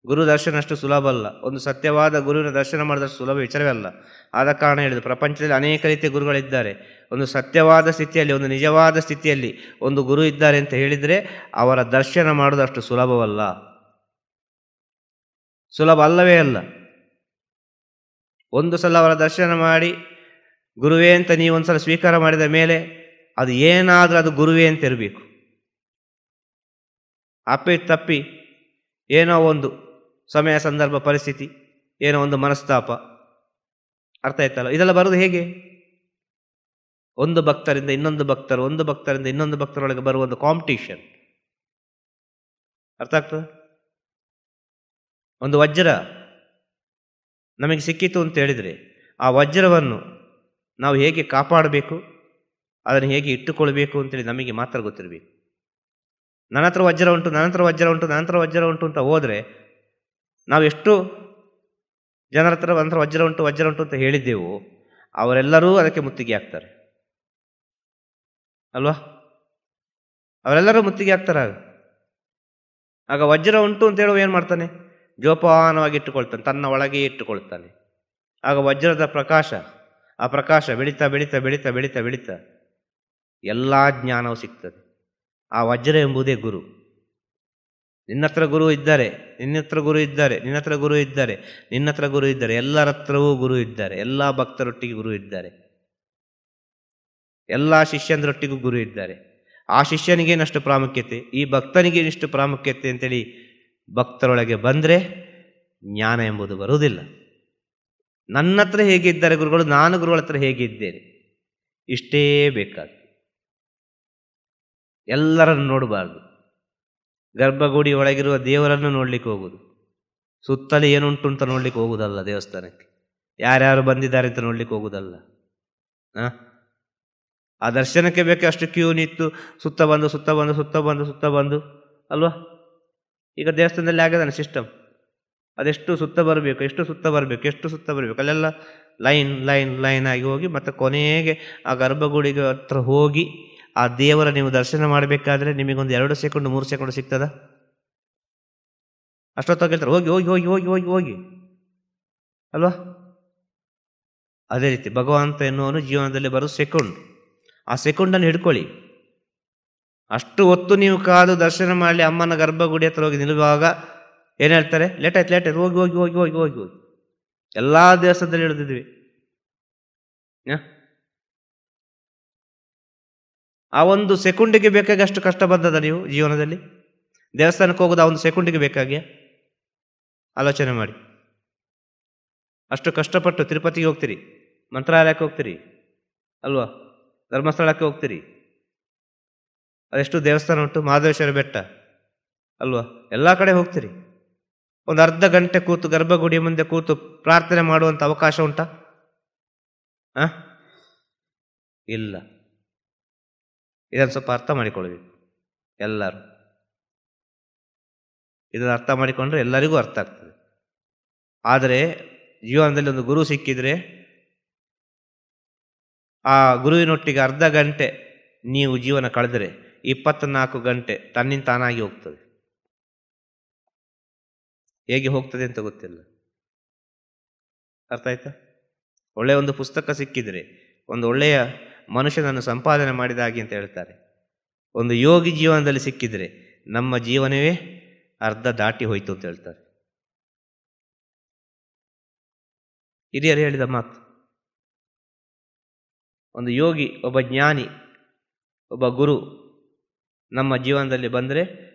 ಗುರು ದರ್ಶನ ಅಷ್ಟು ಸುಲಭ ಅಲ್ಲ. ಒಂದು ಸತ್ಯವಾದ ಗುರುವಿನ ದರ್ಶನ ಮಾಡಿದಷ್ಟು ಸುಲಭ ವಿಚಾರವೇ ಅಲ್ಲ. ಆದ ಕಾರಣ ಹೇಳಿದ್ರು, ಪ್ರಪಂಚದಲ್ಲಿ ಅನೇಕ ರೀತಿಯ ಗುರುಗಳಿದ್ದಾರೆ. ಒಂದು ಸತ್ಯವಾದ ಸ್ಥಿತಿಯಲ್ಲಿ, ಒಂದು ನಿಜವಾದ ಸ್ಥಿತಿಯಲ್ಲಿ ಒಂದು ಗುರು ಇದ್ದಾರೆ ಅಂತ ಹೇಳಿದರೆ ಅವರ ದರ್ಶನ ಮಾಡೋದಷ್ಟು ಸುಲಭವಲ್ಲ, ಸುಲಭ ಅಲ್ಲವೇ ಅಲ್ಲ. ಒಂದು ಸಲ ಅವರ ದರ್ಶನ ಮಾಡಿ ಗುರುವೇ ಅಂತ ನೀವು ಒಂದು ಸಲ ಸ್ವೀಕಾರ ಮಾಡಿದ ಮೇಲೆ ಅದು ಏನಾದರೂ ಅದು ಗುರುವೇ ಅಂತ ಇರಬೇಕು. ತಪ್ಪಿ ಏನೋ ಒಂದು ಸಮಯ, ಸಂದರ್ಭ, ಪರಿಸ್ಥಿತಿ, ಏನೋ ಒಂದು ಮನಸ್ತಾಪ, ಅರ್ಥ ಆಯ್ತಲ್ಲ, ಇದೆಲ್ಲ ಬರೋದು ಹೇಗೆ? ಒಂದು ಭಕ್ತರಿಂದ ಇನ್ನೊಂದು ಭಕ್ತರು, ಒಂದು ಭಕ್ತರಿಂದ ಇನ್ನೊಂದು ಭಕ್ತರೊಳಗೆ ಬರುವ ಒಂದು ಕಾಂಪಿಟೇಷನ್. ಅರ್ಥ ಆಗ್ತದೆ? ಒಂದು ವಜ್ರ ನಮಗೆ ಸಿಕ್ಕಿತು ಅಂತ ಹೇಳಿದರೆ ಆ ವಜ್ರವನ್ನು ನಾವು ಹೇಗೆ ಕಾಪಾಡಬೇಕು, ಅದನ್ನು ಹೇಗೆ ಇಟ್ಟುಕೊಳ್ಬೇಕು ಅಂತೇಳಿ ನಮಗೆ ಮಾತ್ರ ಗೊತ್ತಿರಬೇಕು. ನನ್ನ ಹತ್ರ ವಜ್ರ ಉಂಟು, ನನ್ನ ಹತ್ರ ವಜ್ರ ಉಂಟು, ನನ್ನ ಹತ್ರ ವಜ್ರ ಉಂಟು ಅಂತ ಹೋದರೆ ನಾವು ಎಷ್ಟು ಜನರ ಹತ್ರ ವಜ್ರ ಉಂಟು ವಜ್ರ ಉಂಟು ಅಂತ ಹೇಳಿದ್ದೆವು, ಅವರೆಲ್ಲರೂ ಅದಕ್ಕೆ ಮುತ್ತಿಗೆ ಹಾಕ್ತಾರೆ ಅಲ್ವಾ? ಅವರೆಲ್ಲರೂ ಮುತ್ತಿಗೆ ಹಾಕ್ತಾರೆ. ಆಗ ವಜ್ರ ಉಂಟು ಅಂತ ಹೇಳುವ ಏನು ಮಾಡ್ತಾನೆ? ಜೋಪಾನವಾಗಿ ಇಟ್ಟುಕೊಳ್ತಾನೆ, ತನ್ನ ಒಳಗೆ ಇಟ್ಟುಕೊಳ್ತಾನೆ. ಆಗ ವಜ್ರದ ಪ್ರಕಾಶ, ಆ ಪ್ರಕಾಶ ಬೆಳೀತಾ ಬೆಳೀತಾ ಬೆಳೀತಾ ಬೆಳೀತಾ ಬೆಳೀತಾ ಎಲ್ಲ ಜ್ಞಾನವು ಸಿಗ್ತದೆ. ಆ ವಜ್ರ ಎಂಬುದೇ ಗುರು. ನಿನ್ನ ಹತ್ರ ಗುರು ಇದ್ದಾರೆ, ನಿನ್ನ ಹತ್ರ ಗುರು ಇದ್ದಾರೆ, ನಿನ್ನ ಹತ್ರ ಗುರು ಇದ್ದಾರೆ, ನಿನ್ನ ಹತ್ರ ಗುರು ಇದ್ದಾರೆ, ಎಲ್ಲರ ಹತ್ರವೂ ಗುರು ಇದ್ದಾರೆ. ಎಲ್ಲ ಭಕ್ತರೊಟ್ಟಿಗೆ ಗುರು ಇದ್ದಾರೆ, ಎಲ್ಲ ಶಿಷ್ಯಂದರೊಟ್ಟಿಗೂ ಗುರು ಇದ್ದಾರೆ. ಆ ಶಿಷ್ಯನಿಗೇನಷ್ಟು ಪ್ರಾಮುಖ್ಯತೆ, ಈ ಭಕ್ತನಿಗೇನಿಷ್ಟು ಪ್ರಾಮುಖ್ಯತೆ ಅಂತೇಳಿ ಭಕ್ತರೊಳಗೆ ಬಂದರೆ ಜ್ಞಾನ ಎಂಬುದು ಬರುವುದಿಲ್ಲ. ನನ್ನ ಹತ್ರ ಹೇಗಿದ್ದಾರೆ ಗುರುಗಳು, ನಾನು ಗುರುಗಳ ಹತ್ರ ಹೇಗಿದ್ದೇನೆ, ಇಷ್ಟೇ ಬೇಕಾಗ್ತದೆ. ಎಲ್ಲರನ್ನು ನೋಡಬಾರ್ದು. ಗರ್ಭಗುಡಿ ಒಳಗಿರುವ ದೇವರನ್ನು ನೋಡ್ಲಿಕ್ಕೆ ಹೋಗುವುದು, ಸುತ್ತಲೇ ಏನುಂಟು ಅಂತ ನೋಡ್ಲಿಕ್ಕೆ ಹೋಗುವುದಲ್ಲ. ದೇವಸ್ಥಾನಕ್ಕೆ ಯಾರ್ಯಾರು ಬಂದಿದ್ದಾರೆ ಅಂತ ನೋಡ್ಲಿಕ್ಕೆ ಹೋಗುವುದಲ್ಲ. ಆ ದರ್ಶನಕ್ಕೆ ಬೇಕು ಅಷ್ಟು ಕ್ಯೂ ನಿಂತು ಸುತ್ತ ಬಂದು ಸುತ್ತ ಬಂದು ಸುತ್ತ ಬಂದು ಸುತ್ತ ಬಂದು ಅಲ್ವಾ? ಈಗ ದೇವಸ್ಥಾನದಲ್ಲಿ ಆಗದಾನೆ ಸಿಸ್ಟಮ್. ಅದೆಷ್ಟು ಸುತ್ತ ಬರಬೇಕು, ಎಷ್ಟು ಸುತ್ತ ಬರಬೇಕು, ಎಷ್ಟು ಸುತ್ತ ಬರಬೇಕು, ಅಲ್ಲೆಲ್ಲ ಲೈನ್ ಲೈನ್ ಲೈನ್ ಆಗಿ ಹೋಗಿ ಮತ್ತೆ ಕೊನೆಗೆ ಆ ಗರ್ಭಗುಡಿಗೆ ಹತ್ರ ಹೋಗಿ ಆ ದೇವರ ನೀವು ದರ್ಶನ ಮಾಡಬೇಕಾದ್ರೆ ನಿಮಗೊಂದು 2 ಸೆಕೆಂಡ್ 3 ಸೆಕೆಂಡ್ ಸಿಗ್ತದ? ಅಷ್ಟೊತ್ತಾಗಿ ಹೇಳ್ತಾರೆ ಹೋಗಿ ಹೋಗಿ ಹೋಗಿ ಹೋಗಿ ಹೋಗಿ ಹೋಗಿ ಅಲ್ವಾ? ಅದೇ ರೀತಿ ಭಗವಂತ ಎನ್ನುವನು ಜೀವನದಲ್ಲಿ ಬರೋ ಸೆಕೆಂಡ್. ಆ ಸೆಕೆಂಡನ್ನು ಹಿಡ್ಕೊಳ್ಳಿ. ಅಷ್ಟು ಹೊತ್ತು ನೀವು ಕಾದು ದರ್ಶನ ಮಾಡಲಿ. ಅಮ್ಮನ ಗರ್ಭಗುಡಿ ಹತ್ರ ಹೋಗಿ ನಿಲ್ಲುವಾಗ ಏನು ಹೇಳ್ತಾರೆ? ಲೇಟ್ ಆಯ್ತು ಹೋಗಿ ಹೋಗಿ ಹೋಗಿ ಹೋಗಿ ಹೋಗಿ ಹೋಗಿ. ಎಲ್ಲ ದೇವಸ್ಥಾನದಲ್ಲಿ ಹಿಡಿದಿದ್ವಿ. ಆ ಒಂದು ಸೆಕೆಂಡಿಗೆ ಬೇಕಾಗಿ ಅಷ್ಟು ಕಷ್ಟ ಬಂದದ ನೀವು ಜೀವನದಲ್ಲಿ? ದೇವಸ್ಥಾನಕ್ಕೆ ಹೋಗೋದು ಆ ಒಂದು ಸೆಕೆಂಡಿಗೆ ಬೇಕಾಗಿ? ಆಲೋಚನೆ ಮಾಡಿ. ಅಷ್ಟು ಕಷ್ಟಪಟ್ಟು ತಿರುಪತಿಗೆ ಹೋಗ್ತೀರಿ, ಮಂತ್ರಾಲಯಕ್ಕೆ ಹೋಗ್ತೀರಿ ಅಲ್ವಾ, ಧರ್ಮಸ್ಥಳಕ್ಕೆ ಹೋಗ್ತೀರಿ, ಅದೆಷ್ಟು ದೇವಸ್ಥಾನ ಉಂಟು, ಮಹಾದೇಶ್ವರ ಬೆಟ್ಟ ಅಲ್ವಾ, ಎಲ್ಲ ಕಡೆ ಹೋಗ್ತೀರಿ. ಒಂದು ಅರ್ಧ ಗಂಟೆ ಕೂತು ಗರ್ಭಗುಡಿ ಮುಂದೆ ಕೂತು ಪ್ರಾರ್ಥನೆ ಮಾಡುವಂಥ ಅವಕಾಶ ಉಂಟಾ? ಇಲ್ಲ. ಇದನ್ನು ಸ್ವಲ್ಪ ಅರ್ಥ ಮಾಡಿಕೊಳ್ಬೇಕು ಎಲ್ಲರೂ. ಇದನ್ನು ಅರ್ಥ ಮಾಡಿಕೊಂಡ್ರೆ ಎಲ್ಲರಿಗೂ ಅರ್ಥ ಆಗ್ತದೆ. ಆದರೆ ಜೀವನದಲ್ಲಿ ಒಂದು ಗುರು ಸಿಕ್ಕಿದ್ರೆ ಆ ಗುರುವಿನೊಟ್ಟಿಗೆ ಅರ್ಧ ಗಂಟೆ ನೀವು ಜೀವನ ಕಳೆದರೆ 24 ಗಂಟೆ ತನ್ನಿಂದ ತಾನಾಗಿ ಹೋಗ್ತದೆ. ಹೇಗೆ ಹೋಗ್ತದೆ ಅಂತ ಗೊತ್ತಿಲ್ಲ. ಅರ್ಥ ಆಯ್ತಾ? ಒಳ್ಳೆಯ ಒಂದು ಪುಸ್ತಕ ಸಿಕ್ಕಿದರೆ, ಒಂದು ಒಳ್ಳೆಯ ಮನುಷ್ಯನನ್ನು ಸಂಪಾದನೆ ಮಾಡಿದಾಗಿ ಅಂತ ಹೇಳ್ತಾರೆ. ಒಂದು ಯೋಗಿ ಜೀವನದಲ್ಲಿ ಸಿಕ್ಕಿದರೆ ನಮ್ಮ ಜೀವನವೇ ಅರ್ಧ ದಾಟಿ ಹೋಯಿತು ಅಂತ ಹೇಳ್ತಾರೆ. ಹಿರಿಯರು ಹೇಳಿದ ಮಾತು. ಒಂದು ಯೋಗಿ, ಒಬ್ಬ ಜ್ಞಾನಿ, ಒಬ್ಬ ಗುರು ನಮ್ಮ ಜೀವನದಲ್ಲಿ ಬಂದರೆ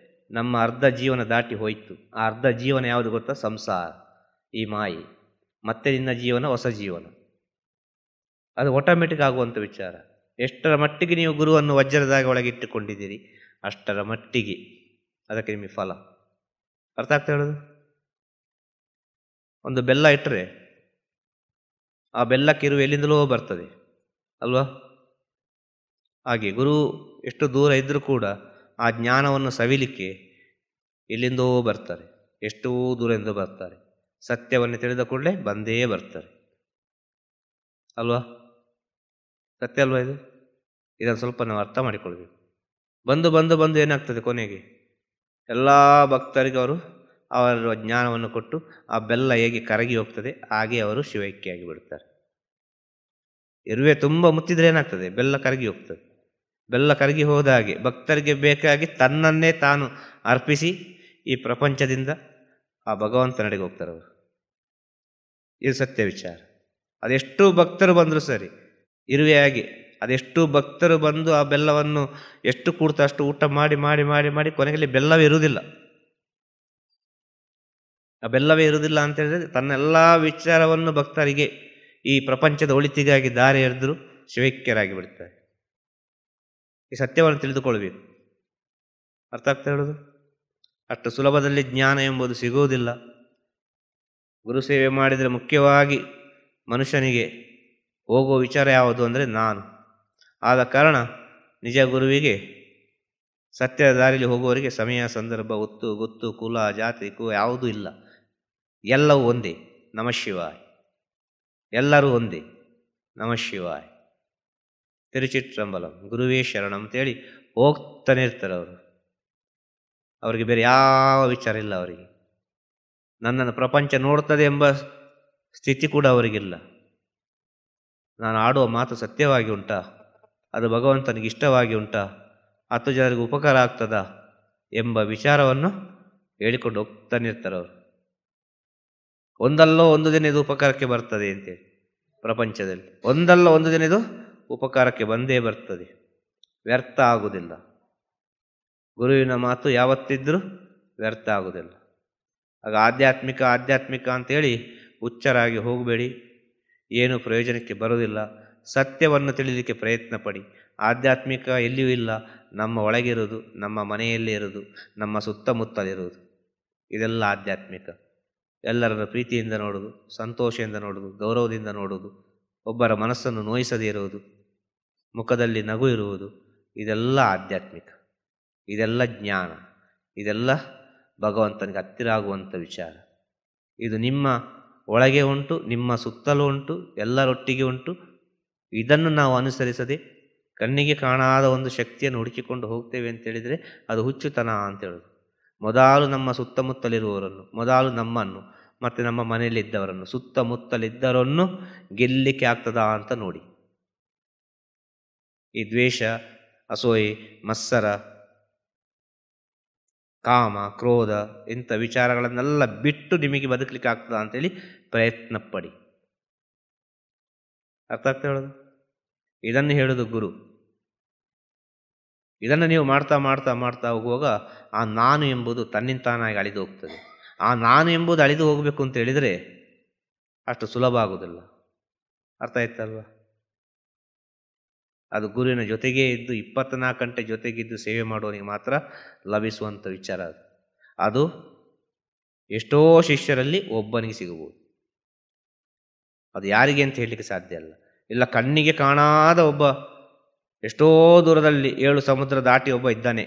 ನಮ್ಮ ಅರ್ಧ ಜೀವನ ದಾಟಿ ಹೋಯಿತು. ಆ ಅರ್ಧ ಜೀವನ ಯಾವುದು ಗೊತ್ತಾ? ಸಂಸಾರ, ಈ ಮಾಯಿ. ಮತ್ತೆ ನಿನ್ನ ಜೀವನ ಹೊಸ ಜೀವನ. ಅದು ಆಟೋಮೆಟಿಕ್ ಆಗುವಂಥ ವಿಚಾರ. ಎಷ್ಟರ ಮಟ್ಟಿಗೆ ನೀವು ಗುರುವನ್ನು ವಜ್ರದಾಗ ಒಳಗೆ ಇಟ್ಟುಕೊಂಡಿದ್ದೀರಿ ಅಷ್ಟರ ಮಟ್ಟಿಗೆ ಅದಕ್ಕೆ ನಿಮಗೆ ಫಲ. ಅರ್ಥ ಆಗ್ತಾ ಹೇಳೋದು? ಒಂದು ಬೆಲ್ಲ ಇಟ್ಟರೆ ಆ ಬೆಲ್ಲಕ್ಕೆ ಇರುವ ಎಲ್ಲಿಂದಲೋ ಬರ್ತದೆ ಅಲ್ವಾ? ಹಾಗೆ ಗುರು ಎಷ್ಟು ದೂರ ಇದ್ದರೂ ಕೂಡ ಆ ಜ್ಞಾನವನ್ನು ಸವಿಲಿಕ್ಕೆ ಎಲ್ಲಿಂದೋ ಬರ್ತಾರೆ, ಎಷ್ಟೋ ದೂರದಿಂದ ಬರ್ತಾರೆ. ಸತ್ಯವನ್ನು ತಿಳಿದ ಕೂಡಲೇ ಬಂದೇ ಬರ್ತಾರೆ ಅಲ್ವಾ? ಸತ್ಯ ಅಲ್ವಾ ಇದು? ಇದನ್ನು ಸ್ವಲ್ಪ ನಾವು ಅರ್ಥ ಮಾಡಿಕೊಳ್ಬೇಕು. ಬಂದು ಬಂದು ಬಂದು ಏನಾಗ್ತದೆ, ಕೊನೆಗೆ ಎಲ್ಲ ಭಕ್ತರಿಗೆ ಅವರು ಅವರ ಜ್ಞಾನವನ್ನು ಕೊಟ್ಟು ಆ ಬೆಲ್ಲ ಹೇಗೆ ಕರಗಿ ಹೋಗ್ತದೆ ಹಾಗೆ ಅವರು ಶಿವೈಕ್ಯಾಗಿ ಬಿಡ್ತಾರೆ. ಇರುವೆ ತುಂಬ ಮುತ್ತಿದ್ರೆ ಏನಾಗ್ತದೆ? ಬೆಲ್ಲ ಕರಗಿ ಹೋಗ್ತದೆ. ಬೆಲ್ಲ ಕರಗಿ ಹೋದ ಹಾಗೆ ಭಕ್ತರಿಗೆ ಬೇಕಾಗಿ ತನ್ನನ್ನೇ ತಾನು ಅರ್ಪಿಸಿ ಈ ಪ್ರಪಂಚದಿಂದ ಆ ಭಗವಂತನಡೆಗೆ ಹೋಗ್ತಾರೆ ಅವರು. ಇದು ಸತ್ಯ ವಿಚಾರ. ಅದೆಷ್ಟು ಭಕ್ತರು ಬಂದರೂ ಸರಿ, ಇರುವೆಯಾಗಿ ಅದೆಷ್ಟು ಭಕ್ತರು ಬಂದು ಆ ಬೆಲ್ಲವನ್ನು ಎಷ್ಟು ಕೂಡ್ತಾ ಅಷ್ಟು ಊಟ ಮಾಡಿ ಮಾಡಿ ಮಾಡಿ ಮಾಡಿ ಕೊನೆಯಲ್ಲಿ ಬೆಲ್ಲವೇ ಇರುವುದಿಲ್ಲ. ಆ ಬೆಲ್ಲವೇ ಇರುವುದಿಲ್ಲ ಅಂತ ಹೇಳಿದ್ರೆ ತನ್ನೆಲ್ಲ ವಿಚಾರವನ್ನು ಭಕ್ತರಿಗೆ ಈ ಪ್ರಪಂಚದ ಒಳಿತಿಗಾಗಿ ದಾರಿ ಎರೆದ್ರು ಶಿವೈಕ್ಯರಾಗಿ ಬಿಡ್ತಾರೆ. ಈ ಸತ್ಯವನ್ನು ತಿಳಿದುಕೊಳ್ಬೇಕು. ಅರ್ಥ ಆಗ್ತಾ ಹೇಳೋದು? ಅಷ್ಟು ಸುಲಭದಲ್ಲಿ ಜ್ಞಾನ ಎಂಬುದು ಸಿಗುವುದಿಲ್ಲ. ಗುರು ಸೇವೆ ಮಾಡಿದರೆ ಮುಖ್ಯವಾಗಿ ಮನುಷ್ಯನಿಗೆ ಹೋಗುವ ವಿಚಾರ ಯಾವುದು ಅಂದರೆ ನಾನು. ಆದ ಕಾರಣ ನಿಜ ಗುರುವಿಗೆ ಸತ್ಯದ ದಾರಿಯಲ್ಲಿ ಹೋಗುವವರಿಗೆ ಸಮಯ, ಸಂದರ್ಭ, ಒತ್ತು ಗೊತ್ತು, ಕುಲ, ಜಾತಿ, ಯಾವುದೂ ಇಲ್ಲ. ಎಲ್ಲವೂ ಒಂದೇ. ನಮಃ ಶಿವಾಯ. ಎಲ್ಲರೂ ಒಂದೇ. ನಮಃ ಶಿವಾಯ. ತಿರುಚಿಟ್ರಂಬಲಂ, ಗುರುವೇ ಶರಣಂ ಅಂತೇಳಿ ಹೋಗ್ತಾನೆ ಇರ್ತಾರೆ ಅವರು. ಅವರಿಗೆ ಬೇರೆ ಯಾವ ವಿಚಾರ ಇಲ್ಲ. ಅವರಿಗೆ ನನ್ನನ್ನು ಪ್ರಪಂಚ ನೋಡ್ತದೆ ಎಂಬ ಸ್ಥಿತಿ ಕೂಡ ಅವರಿಗಿಲ್ಲ. ನಾನು ಆಡುವ ಮಾತು ಸತ್ಯವಾಗಿ ಉಂಟಾ, ಅದು ಭಗವಂತನಿಗೆ ಇಷ್ಟವಾಗಿ ಉಂಟಾ, 10 ಜನರಿಗೆ ಉಪಕಾರ ಆಗ್ತದಾ ಎಂಬ ವಿಚಾರವನ್ನು ಹೇಳಿಕೊಂಡು ಹೋಗ್ತಾನೆ ಇರ್ತಾರೆ ಅವರು. ಒಂದಲ್ಲೋ ಒಂದು ದಿನ ಇದು ಉಪಕಾರಕ್ಕೆ ಬರ್ತದೆ ಅಂತೇಳಿ ಪ್ರಪಂಚದಲ್ಲಿ ಒಂದಲ್ಲ ಒಂದು ದಿನ ಇದು ಉಪಕಾರಕ್ಕೆ ಬಂದೇ ಬರ್ತದೆ, ವ್ಯರ್ಥ ಆಗುವುದಿಲ್ಲ. ಗುರುವಿನ ಮಾತು ಯಾವತ್ತಿದ್ರೂ ವ್ಯರ್ಥ ಆಗುವುದಿಲ್ಲ. ಆಗ ಆಧ್ಯಾತ್ಮಿಕ ಅಂತೇಳಿ ಹುಚ್ಚರಾಗಿ ಹೋಗಬೇಡಿ, ಏನು ಪ್ರಯೋಜನಕ್ಕೆ ಬರುವುದಿಲ್ಲ. ಸತ್ಯವನ್ನು ತಿಳಿಲಿಕ್ಕೆ ಪ್ರಯತ್ನ ಪಡಿ. ಆಧ್ಯಾತ್ಮಿಕ ಎಲ್ಲಿಯೂ ಇಲ್ಲ, ನಮ್ಮ ಒಳಗಿರುವುದು, ನಮ್ಮ ಮನೆಯಲ್ಲಿ ಇರುವುದು, ನಮ್ಮ ಸುತ್ತಮುತ್ತಲಿರುವುದು. ಇದೆಲ್ಲ ಆಧ್ಯಾತ್ಮಿಕ. ಎಲ್ಲರನ್ನು ಪ್ರೀತಿಯಿಂದ ನೋಡುವುದು, ಸಂತೋಷದಿಂದ ನೋಡುವುದು, ಗೌರವದಿಂದ ನೋಡುವುದು, ಒಬ್ಬರ ಮನಸ್ಸನ್ನು ನೋಯಿಸದೇ ಇರುವುದು, ಮುಖದಲ್ಲಿ ನಗು ಇರುವುದು, ಇದೆಲ್ಲ ಆಧ್ಯಾತ್ಮಿಕ. ಇದೆಲ್ಲ ಜ್ಞಾನ. ಇದೆಲ್ಲ ಭಗವಂತನಿಗೆ ಹತ್ತಿರ ಆಗುವಂಥ ವಿಚಾರ. ಇದು ನಿಮ್ಮ ಒಳಗೆ ಉಂಟು, ನಿಮ್ಮ ಸುತ್ತಲೂ ಉಂಟು, ಎಲ್ಲರೊಟ್ಟಿಗೆ ಉಂಟು. ಇದನ್ನು ನಾವು ಅನುಸರಿಸದೆ ಕಣ್ಣಿಗೆ ಕಾಣಾದ ಒಂದು ಶಕ್ತಿಯನ್ನು ಹುಡುಕಿಕೊಂಡು ಹೋಗ್ತೇವೆ ಅಂತೇಳಿದರೆ ಅದು ಹುಚ್ಚುತನ ಅಂತ ಹೇಳೋದು. ಮೊದಲು ನಮ್ಮ ಸುತ್ತಮುತ್ತಲಿರುವವರನ್ನು, ಮೊದಲು ನಮ್ಮನ್ನು ಮತ್ತು ನಮ್ಮ ಮನೆಯಲ್ಲಿದ್ದವರನ್ನು, ಸುತ್ತಮುತ್ತಲಿದ್ದವರನ್ನು ಗೆಲ್ಲಿಕ್ಕೆ ಆಗ್ತದಾ ಅಂತ ನೋಡಿ. ಈ ದ್ವೇಷ, ಅಸೂಯೆ, ಮತ್ಸರ, ಕಾಮ, ಕ್ರೋಧ ಇಂಥ ವಿಚಾರಗಳನ್ನೆಲ್ಲ ಬಿಟ್ಟು ನಿಮಗೆ ಬದುಕಲಿಕ್ಕೆ ಆಗ್ತದಾ ಅಂತೇಳಿ ಪ್ರಯತ್ನ ಪಡಿ. ಅರ್ಥ ಆಗ್ತಾ ಹೇಳೋದು? ಇದನ್ನು ಹೇಳೋದು ಗುರು. ಇದನ್ನು ನೀವು ಮಾಡ್ತಾ ಮಾಡ್ತಾ ಮಾಡ್ತಾ ಹೋಗುವಾಗ ಆ ನಾನು ಎಂಬುದು ತನ್ನಿಂತಾನಾಗಿ ಅಳಿದು ಹೋಗ್ತದೆ. ಆ ನಾನು ಎಂಬುದು ಅಳಿದು ಹೋಗಬೇಕು ಅಂತ ಹೇಳಿದರೆ ಅಷ್ಟು ಸುಲಭ ಆಗುವುದಿಲ್ಲ. ಅರ್ಥ ಆಯ್ತಲ್ವ? ಅದು ಗುರುವಿನ ಜೊತೆಗೇ ಇದ್ದು 24 ಗಂಟೆ ಜೊತೆಗಿದ್ದು ಸೇವೆ ಮಾಡುವವನಿಗೆ ಮಾತ್ರ ಲಭಿಸುವಂಥ ವಿಚಾರ. ಅದು ಎಷ್ಟೋ ಶಿಷ್ಯರಲ್ಲಿ ಒಬ್ಬನಿಗೆ ಸಿಗಬಹುದು. ಅದು ಯಾರಿಗೆ ಅಂತ ಹೇಳಲಿಕ್ಕೆ ಸಾಧ್ಯ ಅಲ್ಲ. ಇಲ್ಲ, ಕಣ್ಣಿಗೆ ಕಾಣಾದ ಒಬ್ಬ ಎಷ್ಟೋ ದೂರದಲ್ಲಿ 7 ಸಮುದ್ರ ದಾಟಿ ಒಬ್ಬ ಇದ್ದಾನೆ,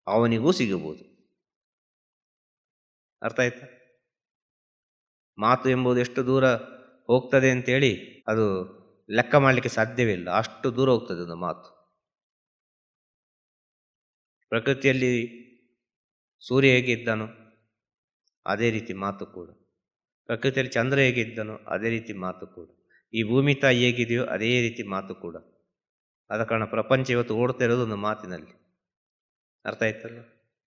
ಅವನಿಗೂ ಸಿಗಬಹುದು. ಅರ್ಥ ಆಯ್ತಾ? ಮಾತು ಎಂಬುದು ಎಷ್ಟು ದೂರ ಹೋಗ್ತದೆ ಅಂತೇಳಿ ಅದು ಲೆಕ್ಕ ಮಾಡಲಿಕ್ಕೆ ಸಾಧ್ಯವೇ ಇಲ್ಲ. ಅಷ್ಟು ದೂರ ಹೋಗ್ತದೆ ಒಂದು ಮಾತು. ಪ್ರಕೃತಿಯಲ್ಲಿ ಸೂರ್ಯ ಹೇಗಿದ್ದನೋ ಅದೇ ರೀತಿ ಮಾತು ಕೂಡ. ಪ್ರಕೃತಿಯಲ್ಲಿ ಚಂದ್ರ ಹೇಗಿದ್ದನೋ ಅದೇ ರೀತಿ ಮಾತು ಕೂಡ. ಈ ಭೂಮಿ ತಾಯಿ ಹೇಗಿದೆಯೋ ಅದೇ ರೀತಿ ಮಾತು ಕೂಡ. ಆದ ಕಾರಣ ಪ್ರಪಂಚ ಇವತ್ತು ಓಡ್ತಾ ಇರೋದು ಒಂದು ಮಾತಿನಲ್ಲಿ. ಅರ್ಥ ಆಯ್ತಲ್ಲ?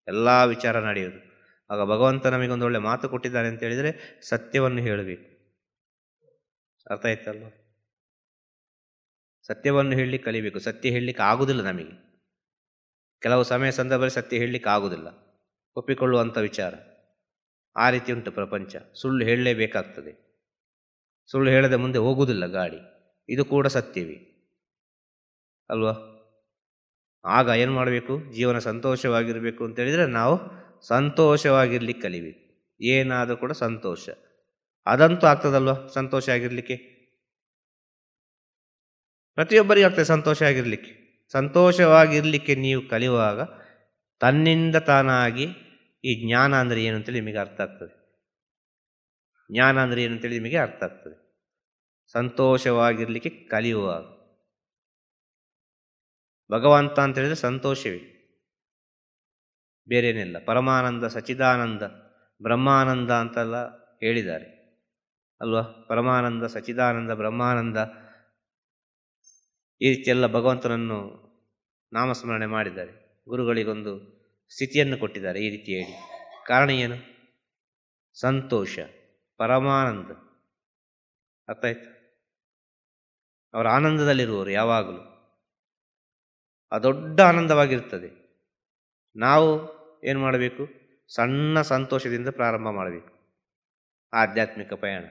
ಎಲ್ಲ ವಿಚಾರ ನಡೆಯೋದು. ಆಗ ಭಗವಂತ ನಮಗೊಂದು ಒಳ್ಳೆ ಮಾತು ಕೊಟ್ಟಿದ್ದಾನೆ ಅಂತ ಹೇಳಿದರೆ ಸತ್ಯವನ್ನು ಹೇಳಬೇಕು. ಅರ್ಥ ಆಯ್ತಲ್ವ? ಸತ್ಯವನ್ನು ಹೇಳಲಿಕ್ಕೆ ಕಲಿಬೇಕು. ಸತ್ಯ ಹೇಳಲಿಕ್ಕೆ ಆಗುವುದಿಲ್ಲ ನಮಗೆ. ಕೆಲವು ಸಮಯ ಸಂದರ್ಭದಲ್ಲಿ ಸತ್ಯ ಹೇಳಲಿಕ್ಕೆ ಆಗುವುದಿಲ್ಲ, ಒಪ್ಪಿಕೊಳ್ಳುವಂಥ ವಿಚಾರ. ಆ ರೀತಿ ಉಂಟು ಪ್ರಪಂಚ. ಸುಳ್ಳು ಹೇಳಲೇಬೇಕಾಗ್ತದೆ. ಸುಳ್ಳು ಹೇಳದೆ ಮುಂದೆ ಹೋಗುವುದಿಲ್ಲ ಗಾಡಿ. ಇದು ಕೂಡ ಸತ್ಯವೇ ಅಲ್ವಾ? ಆಗ ಏನು ಮಾಡಬೇಕು? ಜೀವನ ಸಂತೋಷವಾಗಿರಬೇಕು ಅಂತೇಳಿದರೆ ನಾವು ಸಂತೋಷವಾಗಿರ್ಲಿಕ್ಕೆ ಕಲಿಬೇಕು. ಏನಾದರೂ ಕೂಡ ಸಂತೋಷ, ಅದಂತೂ ಆಗ್ತದಲ್ವ? ಸಂತೋಷ ಆಗಿರಲಿಕ್ಕೆ ಪ್ರತಿಯೊಬ್ಬರಿಗೂ ಆಗ್ತದೆ. ಸಂತೋಷವಾಗಿರಲಿಕ್ಕೆ ನೀವು ಕಲಿಯುವಾಗ ತನ್ನಿಂದ ತಾನಾಗಿ ಈ ಜ್ಞಾನ ಅಂದರೆ ಏನು ಅಂತೇಳಿ ನಿಮಗೆ ಅರ್ಥ ಆಗ್ತದೆ. ಜ್ಞಾನ ಅಂದರೆ ಏನು ಅಂತೇಳಿ ನಿಮಗೆ ಅರ್ಥ ಆಗ್ತದೆ ಸಂತೋಷವಾಗಿರಲಿಕ್ಕೆ ಕಲಿಯುವಾಗ. ಭಗವಂತ ಅಂತ ಹೇಳಿದರೆ ಸಂತೋಷವೇ, ಬೇರೇನಿಲ್ಲ. ಪರಮಾನಂದ, ಸಚಿದಾನಂದ, ಬ್ರಹ್ಮಾನಂದ ಅಂತೆಲ್ಲ ಹೇಳಿದ್ದಾರೆ ಅಲ್ವಾ? ಪರಮಾನಂದ, ಸಚಿದಾನಂದ, ಬ್ರಹ್ಮಾನಂದ, ಈ ರೀತಿಯೆಲ್ಲ ಭಗವಂತನನ್ನು ನಾಮಸ್ಮರಣೆ ಮಾಡಿದ್ದಾರೆ. ಗುರುಗಳಿಗೊಂದು ಸ್ಥಿತಿಯನ್ನು ಕೊಟ್ಟಿದ್ದಾರೆ ಈ ರೀತಿ ಹೇಳಿ. ಕಾರಣ ಏನು? ಸಂತೋಷ, ಪರಮಾನಂದ. ಅರ್ಥ ಆಯ್ತು? ಅವರ ಆನಂದದಲ್ಲಿರುವವರು ಯಾವಾಗಲೂ ಆ ದೊಡ್ಡ ಆನಂದವಾಗಿರ್ತದೆ. ನಾವು ಏನು ಮಾಡಬೇಕು? ಸಣ್ಣ ಸಂತೋಷದಿಂದ ಪ್ರಾರಂಭ ಮಾಡಬೇಕು ಆಧ್ಯಾತ್ಮಿಕ ಪಯಣ.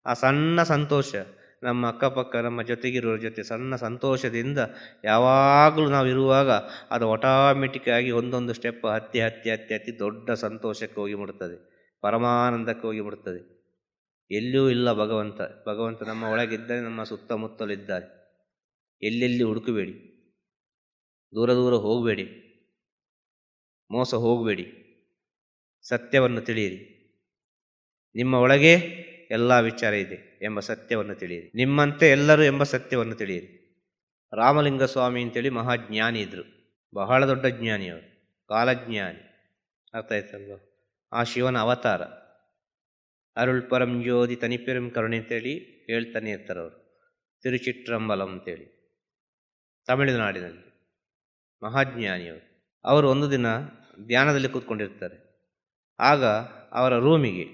ಆ ಸಣ್ಣ ಸಂತೋಷ ನಮ್ಮ ಅಕ್ಕಪಕ್ಕ ನಮ್ಮ ಜೊತೆಗಿರೋರ ಜೊತೆ ಸಣ್ಣ ಸಂತೋಷದಿಂದ ಯಾವಾಗಲೂ ನಾವು ಇರುವಾಗ ಅದು ಆಟೋಮೆಟಿಕ್ಕಾಗಿ ಒಂದೊಂದು ಸ್ಟೆಪ್ ಹತ್ತಿ ದೊಡ್ಡ ಸಂತೋಷಕ್ಕೆ ಹೋಗಿ ಮುಡುತ್ತದೆ. ಪರಮಾನಂದಕ್ಕೆ ಹೋಗಿಬಿಡ್ತದೆ. ಎಲ್ಲೂ ಇಲ್ಲ ಭಗವಂತ. ಭಗವಂತ ನಮ್ಮ ಒಳಗಿದ್ದಾನೆ, ನಮ್ಮ ಸುತ್ತಮುತ್ತಲಿದ್ದಾನೆ. ಎಲ್ಲೆಲ್ಲಿ ಹುಡುಕಬೇಡಿ, ದೂರ ದೂರ ಹೋಗಬೇಡಿ, ಮೋಸ ಹೋಗಬೇಡಿ, ಸತ್ಯವನ್ನು ತಿಳಿಯಿರಿ. ನಿಮ್ಮ ಒಳಗೆ ಎಲ್ಲ ವಿಚಾರ ಇದೆ ಎಂಬ ಸತ್ಯವನ್ನು ತಿಳಿಯಿರಿ. ನಿಮ್ಮಂತೆ ಎಲ್ಲರೂ ಎಂಬ ಸತ್ಯವನ್ನು ತಿಳಿಯಿರಿ. ರಾಮಲಿಂಗ ಸ್ವಾಮಿ ಅಂತೇಳಿ ಮಹಾಜ್ಞಾನಿ ಇದ್ದರು, ಬಹಳ ದೊಡ್ಡ ಜ್ಞಾನಿ ಅವರು, ಕಾಲಜ್ಞಾನಿ. ಅರ್ಥ ಆಯ್ತಲ್ವ? ಆ ಶಿವನ ಅವತಾರ. ಅರುಳ್ ಪರಂ ಜ್ಯೋತಿ ತನಿಪೆರುಂ ಕರುಣೆ ಅಂತೇಳಿ ಹೇಳ್ತಾನೆ ಇರ್ತಾರೆ ಅವರು. ತಿರುಚಿಟ್ರಂಬಲಂ ಅಂತೇಳಿ ತಮಿಳುನಾಡಿನಲ್ಲಿ ಮಹಾಜ್ಞಾನಿಯವರು. ಅವರು ಒಂದು ದಿನ ಧ್ಯಾನದಲ್ಲಿ ಕೂತ್ಕೊಂಡಿರ್ತಾರೆ. ಆಗ ಅವರ ರೂಮಿಗೆ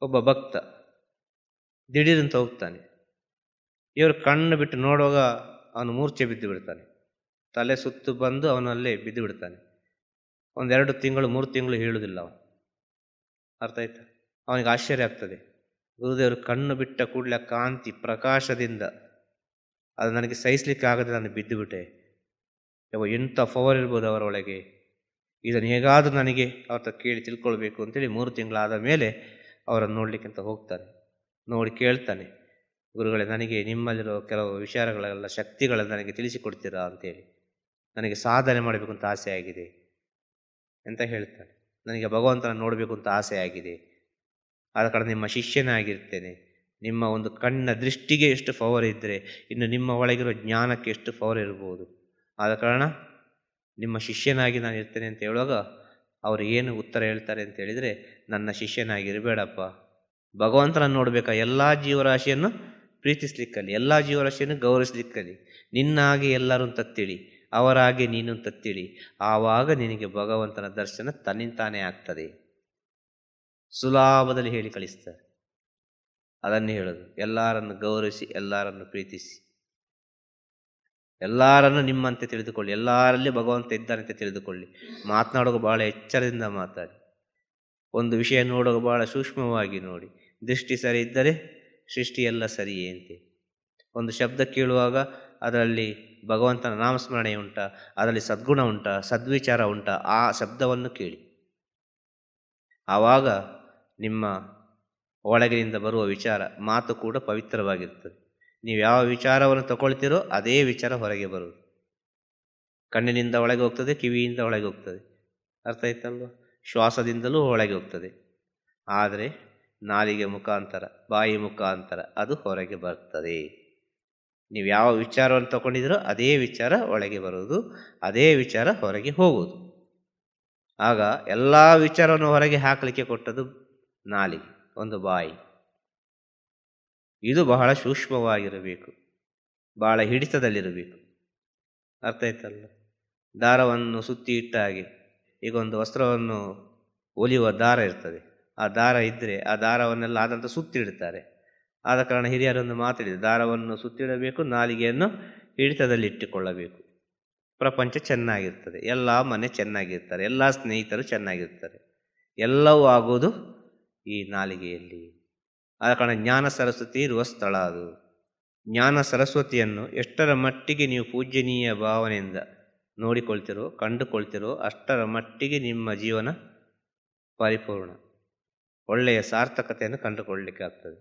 ಒಬ್ಬ ಭಕ್ತ ದಿಢೀರಂತ ಹೋಗ್ತಾನೆ. ಇವರು ಕಣ್ಣು ಬಿಟ್ಟು ನೋಡುವಾಗ ಅವನು ಮೂರ್ಛೆ ಬಿದ್ದು ಬಿಡ್ತಾನೆ. ತಲೆ ಸುತ್ತು ಬಂದು ಅವನಲ್ಲೇ ಬಿದ್ದು ಬಿಡ್ತಾನೆ. 1-2 ತಿಂಗಳು 3 ತಿಂಗಳು ಹೇಳುವುದಿಲ್ಲ ಅವನು. ಅರ್ಥ ಆಯ್ತಾ? ಅವನಿಗೆ ಆಶ್ಚರ್ಯ ಆಗ್ತದೆ. ಗುರುದೇವರು ಕಣ್ಣು ಬಿಟ್ಟ ಕೂಡಲೇ ಕಾಂತಿ ಪ್ರಕಾಶದಿಂದ ಅದು ನನಗೆ ಸಹಿಸಲಿಕ್ಕೆ ಆಗದೆ ನಾನು ಬಿದ್ದು ಬಿಟ್ಟೆ. ಎಂಥ ಪವರ್ ಇರ್ಬೋದು ಅವರ ಒಳಗೆ, ಇದನ್ನು ಹೇಗಾದರೂ ನನಗೆ ಅವತ್ತ ಕೇಳಿ ತಿಳ್ಕೊಳ್ಬೇಕು ಅಂತೇಳಿ 3 ತಿಂಗಳಾದ ಮೇಲೆ ಅವರನ್ನು ನೋಡಲಿಕ್ಕೆ ಅಂತ ಹೋಗ್ತಾನೆ. ನೋಡಿ ಕೇಳ್ತಾನೆ, ಗುರುಗಳೇ, ನನಗೆ ನಿಮ್ಮಲ್ಲಿರೋ ಕೆಲವು ವಿಚಾರಗಳೆಲ್ಲ ಶಕ್ತಿಗಳನ್ನು ನನಗೆ ತಿಳಿಸಿಕೊಡ್ತೀರಾ ಅಂತೇಳಿ, ನನಗೆ ಸಾಧನೆ ಮಾಡಬೇಕು ಅಂತ ಆಸೆ ಆಗಿದೆ ಅಂತ ಹೇಳ್ತಾನೆ. ನನಗೆ ಭಗವಂತನ ನೋಡಬೇಕು ಅಂತ ಆಸೆ ಆಗಿದೆ. ಆದ ಕಾರಣ ನಿಮ್ಮ ಶಿಷ್ಯನಾಗಿರ್ತೇನೆ. ನಿಮ್ಮ ಒಂದು ಕಣ್ಣ ದೃಷ್ಟಿಗೆ ಎಷ್ಟು ಪವರ್ ಇದ್ದರೆ ಇನ್ನು ನಿಮ್ಮ ಒಳಗಿರೋ ಜ್ಞಾನಕ್ಕೆ ಎಷ್ಟು ಪವರ್ ಇರ್ಬೋದು. ಆದ ಕಾರಣ ನಿಮ್ಮ ಶಿಷ್ಯನಾಗಿ ನಾನು ಇರ್ತೇನೆ ಅಂತ ಹೇಳುವಾಗ ಅವರು ಏನು ಉತ್ತರ ಹೇಳ್ತಾರೆ ಅಂತ ಹೇಳಿದರೆ, ನನ್ನ ಶಿಷ್ಯನಾಗಿರಬೇಡಪ್ಪ, ಭಗವಂತನ ನೋಡಬೇಕಾ, ಎಲ್ಲ ಜೀವರಾಶಿಯನ್ನು ಪ್ರೀತಿಸ್ಲಿಕ್ಕಲ್ಲಿ, ಎಲ್ಲ ಜೀವರಾಶಿಯನ್ನು ಗೌರವಿಸ್ಲಿಕ್ಕಲ್ಲಿ, ನಿನ್ನಾಗಿ ಎಲ್ಲರೂ ತತ್ತಿಳಿ, ಅವರಾಗೆ ನೀನು ತತ್ತಿಳಿ, ಆವಾಗ ನಿನಗೆ ಭಗವಂತನ ದರ್ಶನ ತನ್ನಿಂತಾನೇ ಆಗ್ತದೆ. ಸುಲಭದಲ್ಲಿ ಹೇಳಿ ಕಳಿಸ್ತಾರೆ. ಅದನ್ನೇ ಹೇಳೋದು, ಎಲ್ಲರನ್ನು ಗೌರವಿಸಿ, ಎಲ್ಲರನ್ನು ಪ್ರೀತಿಸಿ, ಎಲ್ಲರನ್ನು ನಿಮ್ಮಂತೆ ತಿಳಿದುಕೊಳ್ಳಿ, ಎಲ್ಲರಲ್ಲಿ ಭಗವಂತ ಇದ್ದಾನಂತೆ ತಿಳಿದುಕೊಳ್ಳಿ. ಮಾತನಾಡುವಾಗ ಬಹಳ ಎಚ್ಚರದಿಂದ ಮಾತಾಡಿ. ಒಂದು ವಿಷಯ ನೋಡುವಾಗ ಬಹಳ ಸೂಕ್ಷ್ಮವಾಗಿ ನೋಡಿ. ದೃಷ್ಟಿ ಸರಿ ಇದ್ದರೆ ಸೃಷ್ಟಿ ಎಲ್ಲ ಸರಿಯೇ ಅಂತೆ. ಒಂದು ಶಬ್ದ ಕೇಳುವಾಗ ಅದರಲ್ಲಿ ಭಗವಂತನ ನಾಮಸ್ಮರಣೆ ಉಂಟಾ, ಅದರಲ್ಲಿ ಸದ್ಗುಣ ಉಂಟಾ, ಸದ್ವಿಚಾರ ಉಂಟಾ, ಆ ಶಬ್ದವನ್ನು ಕೇಳಿ. ಆವಾಗ ನಿಮ್ಮ ಒಳಗಿನಿಂದ ಬರುವ ವಿಚಾರ, ಮಾತು ಕೂಡ ಪವಿತ್ರವಾಗಿರ್ತದೆ. ನೀವು ಯಾವ ವಿಚಾರವನ್ನು ತಗೊಳ್ತೀರೋ ಅದೇ ವಿಚಾರ ಹೊರಗೆ ಬರುವುದು. ಕಣ್ಣಿನಿಂದ ಒಳಗೆ ಹೋಗ್ತದೆ, ಕಿವಿಯಿಂದ ಒಳಗೆ ಹೋಗ್ತದೆ. ಅರ್ಥ ಆಯ್ತಲ್ವ? ಶ್ವಾಸದಿಂದಲೂ ಒಳಗೆ ಹೋಗ್ತದೆ. ಆದರೆ ನಾಲಿಗೆ ಮುಖಾಂತರ, ಬಾಯಿ ಮುಖಾಂತರ ಅದು ಹೊರಗೆ ಬರ್ತದೆ. ನೀವು ಯಾವ ವಿಚಾರವನ್ನು ತಗೊಂಡಿದ್ದೀರೋ ಅದೇ ವಿಚಾರ ಒಳಗೆ ಬರುವುದು, ಅದೇ ವಿಚಾರ ಹೊರಗೆ ಹೋಗುವುದು. ಆಗ ಎಲ್ಲ ವಿಚಾರವನ್ನು ಹೊರಗೆ ಹಾಕಲಿಕ್ಕೆ ಕೊಟ್ಟದ್ದು ನಾಲಿಗೆ, ಒಂದು ಬಾಯಿ. ಇದು ಬಹಳ ಸೂಕ್ಷ್ಮವಾಗಿರಬೇಕು, ಬಹಳ ಹಿಡಿತದಲ್ಲಿರಬೇಕು. ಅರ್ಥ ಆಯ್ತಲ್ಲ? ದಾರವನ್ನು ಸುತ್ತಿ ಇಟ್ಟ ಹಾಗೆ, ಈಗ ಒಂದು ವಸ್ತ್ರವನ್ನು ಹೊಲಿಯುವ ದಾರ ಇರ್ತದೆ. ಆ ದಾರ ಇದ್ದರೆ ಆ ದಾರವನ್ನೆಲ್ಲ ಆದಂತ ಸುತ್ತಿಡ್ತಾರೆ. ಆದ ಕಾರಣ ಹಿರಿಯರೊಂದು ಮಾತಾಡಿದೆ, ದಾರವನ್ನು ಸುತ್ತಿಡಬೇಕು, ನಾಲಿಗೆಯನ್ನು ಹಿಡಿತದಲ್ಲಿಟ್ಟುಕೊಳ್ಳಬೇಕು. ಪ್ರಪಂಚ ಚೆನ್ನಾಗಿರ್ತದೆ, ಎಲ್ಲ ಮನೆ ಚೆನ್ನಾಗಿರ್ತಾರೆ, ಎಲ್ಲ ಸ್ನೇಹಿತರು ಚೆನ್ನಾಗಿರ್ತಾರೆ. ಎಲ್ಲವೂ ಆಗೋದು ಈ ನಾಲಿಗೆಯಲ್ಲಿ. ಆದ ಕಾರಣ ಜ್ಞಾನ ಸರಸ್ವತಿ ಇರುವ ಸ್ಥಳ ಅದು. ಜ್ಞಾನ ಸರಸ್ವತಿಯನ್ನು ಎಷ್ಟರ ಮಟ್ಟಿಗೆ ನೀವು ಪೂಜ್ಯನೀಯ ಭಾವನೆಯಿಂದ ನೋಡಿಕೊಳ್ತಿರೋ, ಕಂಡುಕೊಳ್ತಿರೋ, ಅಷ್ಟರ ಮಟ್ಟಿಗೆ ನಿಮ್ಮ ಜೀವನ ಪರಿಪೂರ್ಣ, ಒಳ್ಳೆಯ ಸಾರ್ಥಕತೆಯನ್ನು ಕಂಡುಕೊಳ್ಳಲಿಕ್ಕಾಗ್ತದೆ.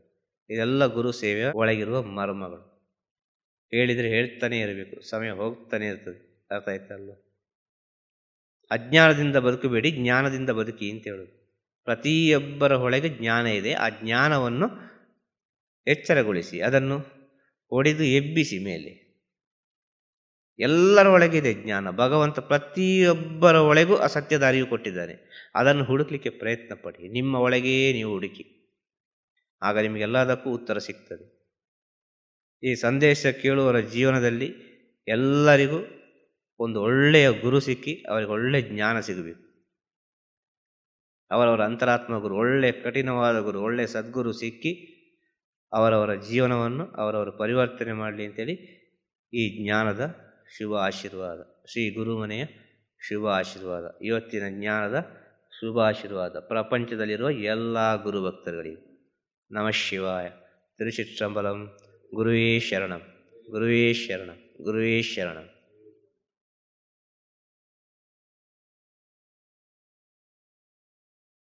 ಇದೆಲ್ಲ ಗುರು ಸೇವೆಯ ಒಳಗಿರುವ ಮರ್ಮಗಳು. ಹೇಳಿದರೆ ಹೇಳ್ತಾನೆ ಇರಬೇಕು, ಸಮಯ ಹೋಗ್ತಾನೆ ಇರ್ತದೆ. ಅರ್ಥ ಆಯ್ತಲ್ವ? ಅಜ್ಞಾನದಿಂದ ಬದುಕಬೇಡಿ, ಜ್ಞಾನದಿಂದ ಬದುಕಿ ಅಂತ ಹೇಳೋದು. ಪ್ರತಿಯೊಬ್ಬರ ಒಳಗೆ ಜ್ಞಾನ ಇದೆ. ಆ ಜ್ಞಾನವನ್ನು ಎಚ್ಚರಗೊಳಿಸಿ, ಅದನ್ನು ಹೊಡೆದು ಎಬ್ಬಿಸಿ ಮೇಲೆ. ಎಲ್ಲರ ಒಳಗಿದೆ ಜ್ಞಾನ. ಭಗವಂತ ಪ್ರತಿಯೊಬ್ಬರ ಒಳಗೂ ಅಸತ್ಯದ ಅರಿವು ಕೊಟ್ಟಿದ್ದಾನೆ. ಅದನ್ನು ಹುಡುಕಲಿಕ್ಕೆ ಪ್ರಯತ್ನ ಪಡಿ. ನಿಮ್ಮ ಒಳಗೇ ನೀವು ಹುಡುಕಿ, ಆಗ ನಿಮಗೆಲ್ಲದಕ್ಕೂ ಉತ್ತರ ಸಿಗ್ತದೆ. ಈ ಸಂದೇಶ ಕೇಳುವವರ ಜೀವನದಲ್ಲಿ ಎಲ್ಲರಿಗೂ ಒಂದು ಒಳ್ಳೆಯ ಗುರು ಸಿಕ್ಕಿ ಅವರಿಗೆ ಒಳ್ಳೆಯ ಜ್ಞಾನ ಸಿಗಬೇಕು. ಅವರವರ ಅಂತರಾತ್ಮ ಗುರು, ಒಳ್ಳೆಯ ಕಠಿಣವಾದ ಗುರು, ಒಳ್ಳೆಯ ಸದ್ಗುರು ಸಿಕ್ಕಿ ಅವರವರ ಜೀವನವನ್ನು ಅವರವರು ಪರಿವರ್ತನೆ ಮಾಡಲಿ ಅಂತೇಳಿ ಈ ಜ್ಞಾನದ ಶುಭ ಆಶೀರ್ವಾದ, ಶ್ರೀ ಗುರುಮನೆಯ ಶುಭ ಆಶೀರ್ವಾದ, ಇವತ್ತಿನ ಜ್ಞಾನದ ಶುಭ ಆಶೀರ್ವಾದ ಪ್ರಪಂಚದಲ್ಲಿರುವ ಎಲ್ಲ ಗುರು ಭಕ್ತರುಗಳಿಗೂ. ನಮಃ ಶಿವಾಯ. ತಿರುಚಿಟ್ರಂಬಲಂ. ಗುರುವೇ ಶರಣಂ, ಗುರುವೇ ಶರಣಂ, ಗುರುವೇ ಶರಣಂ.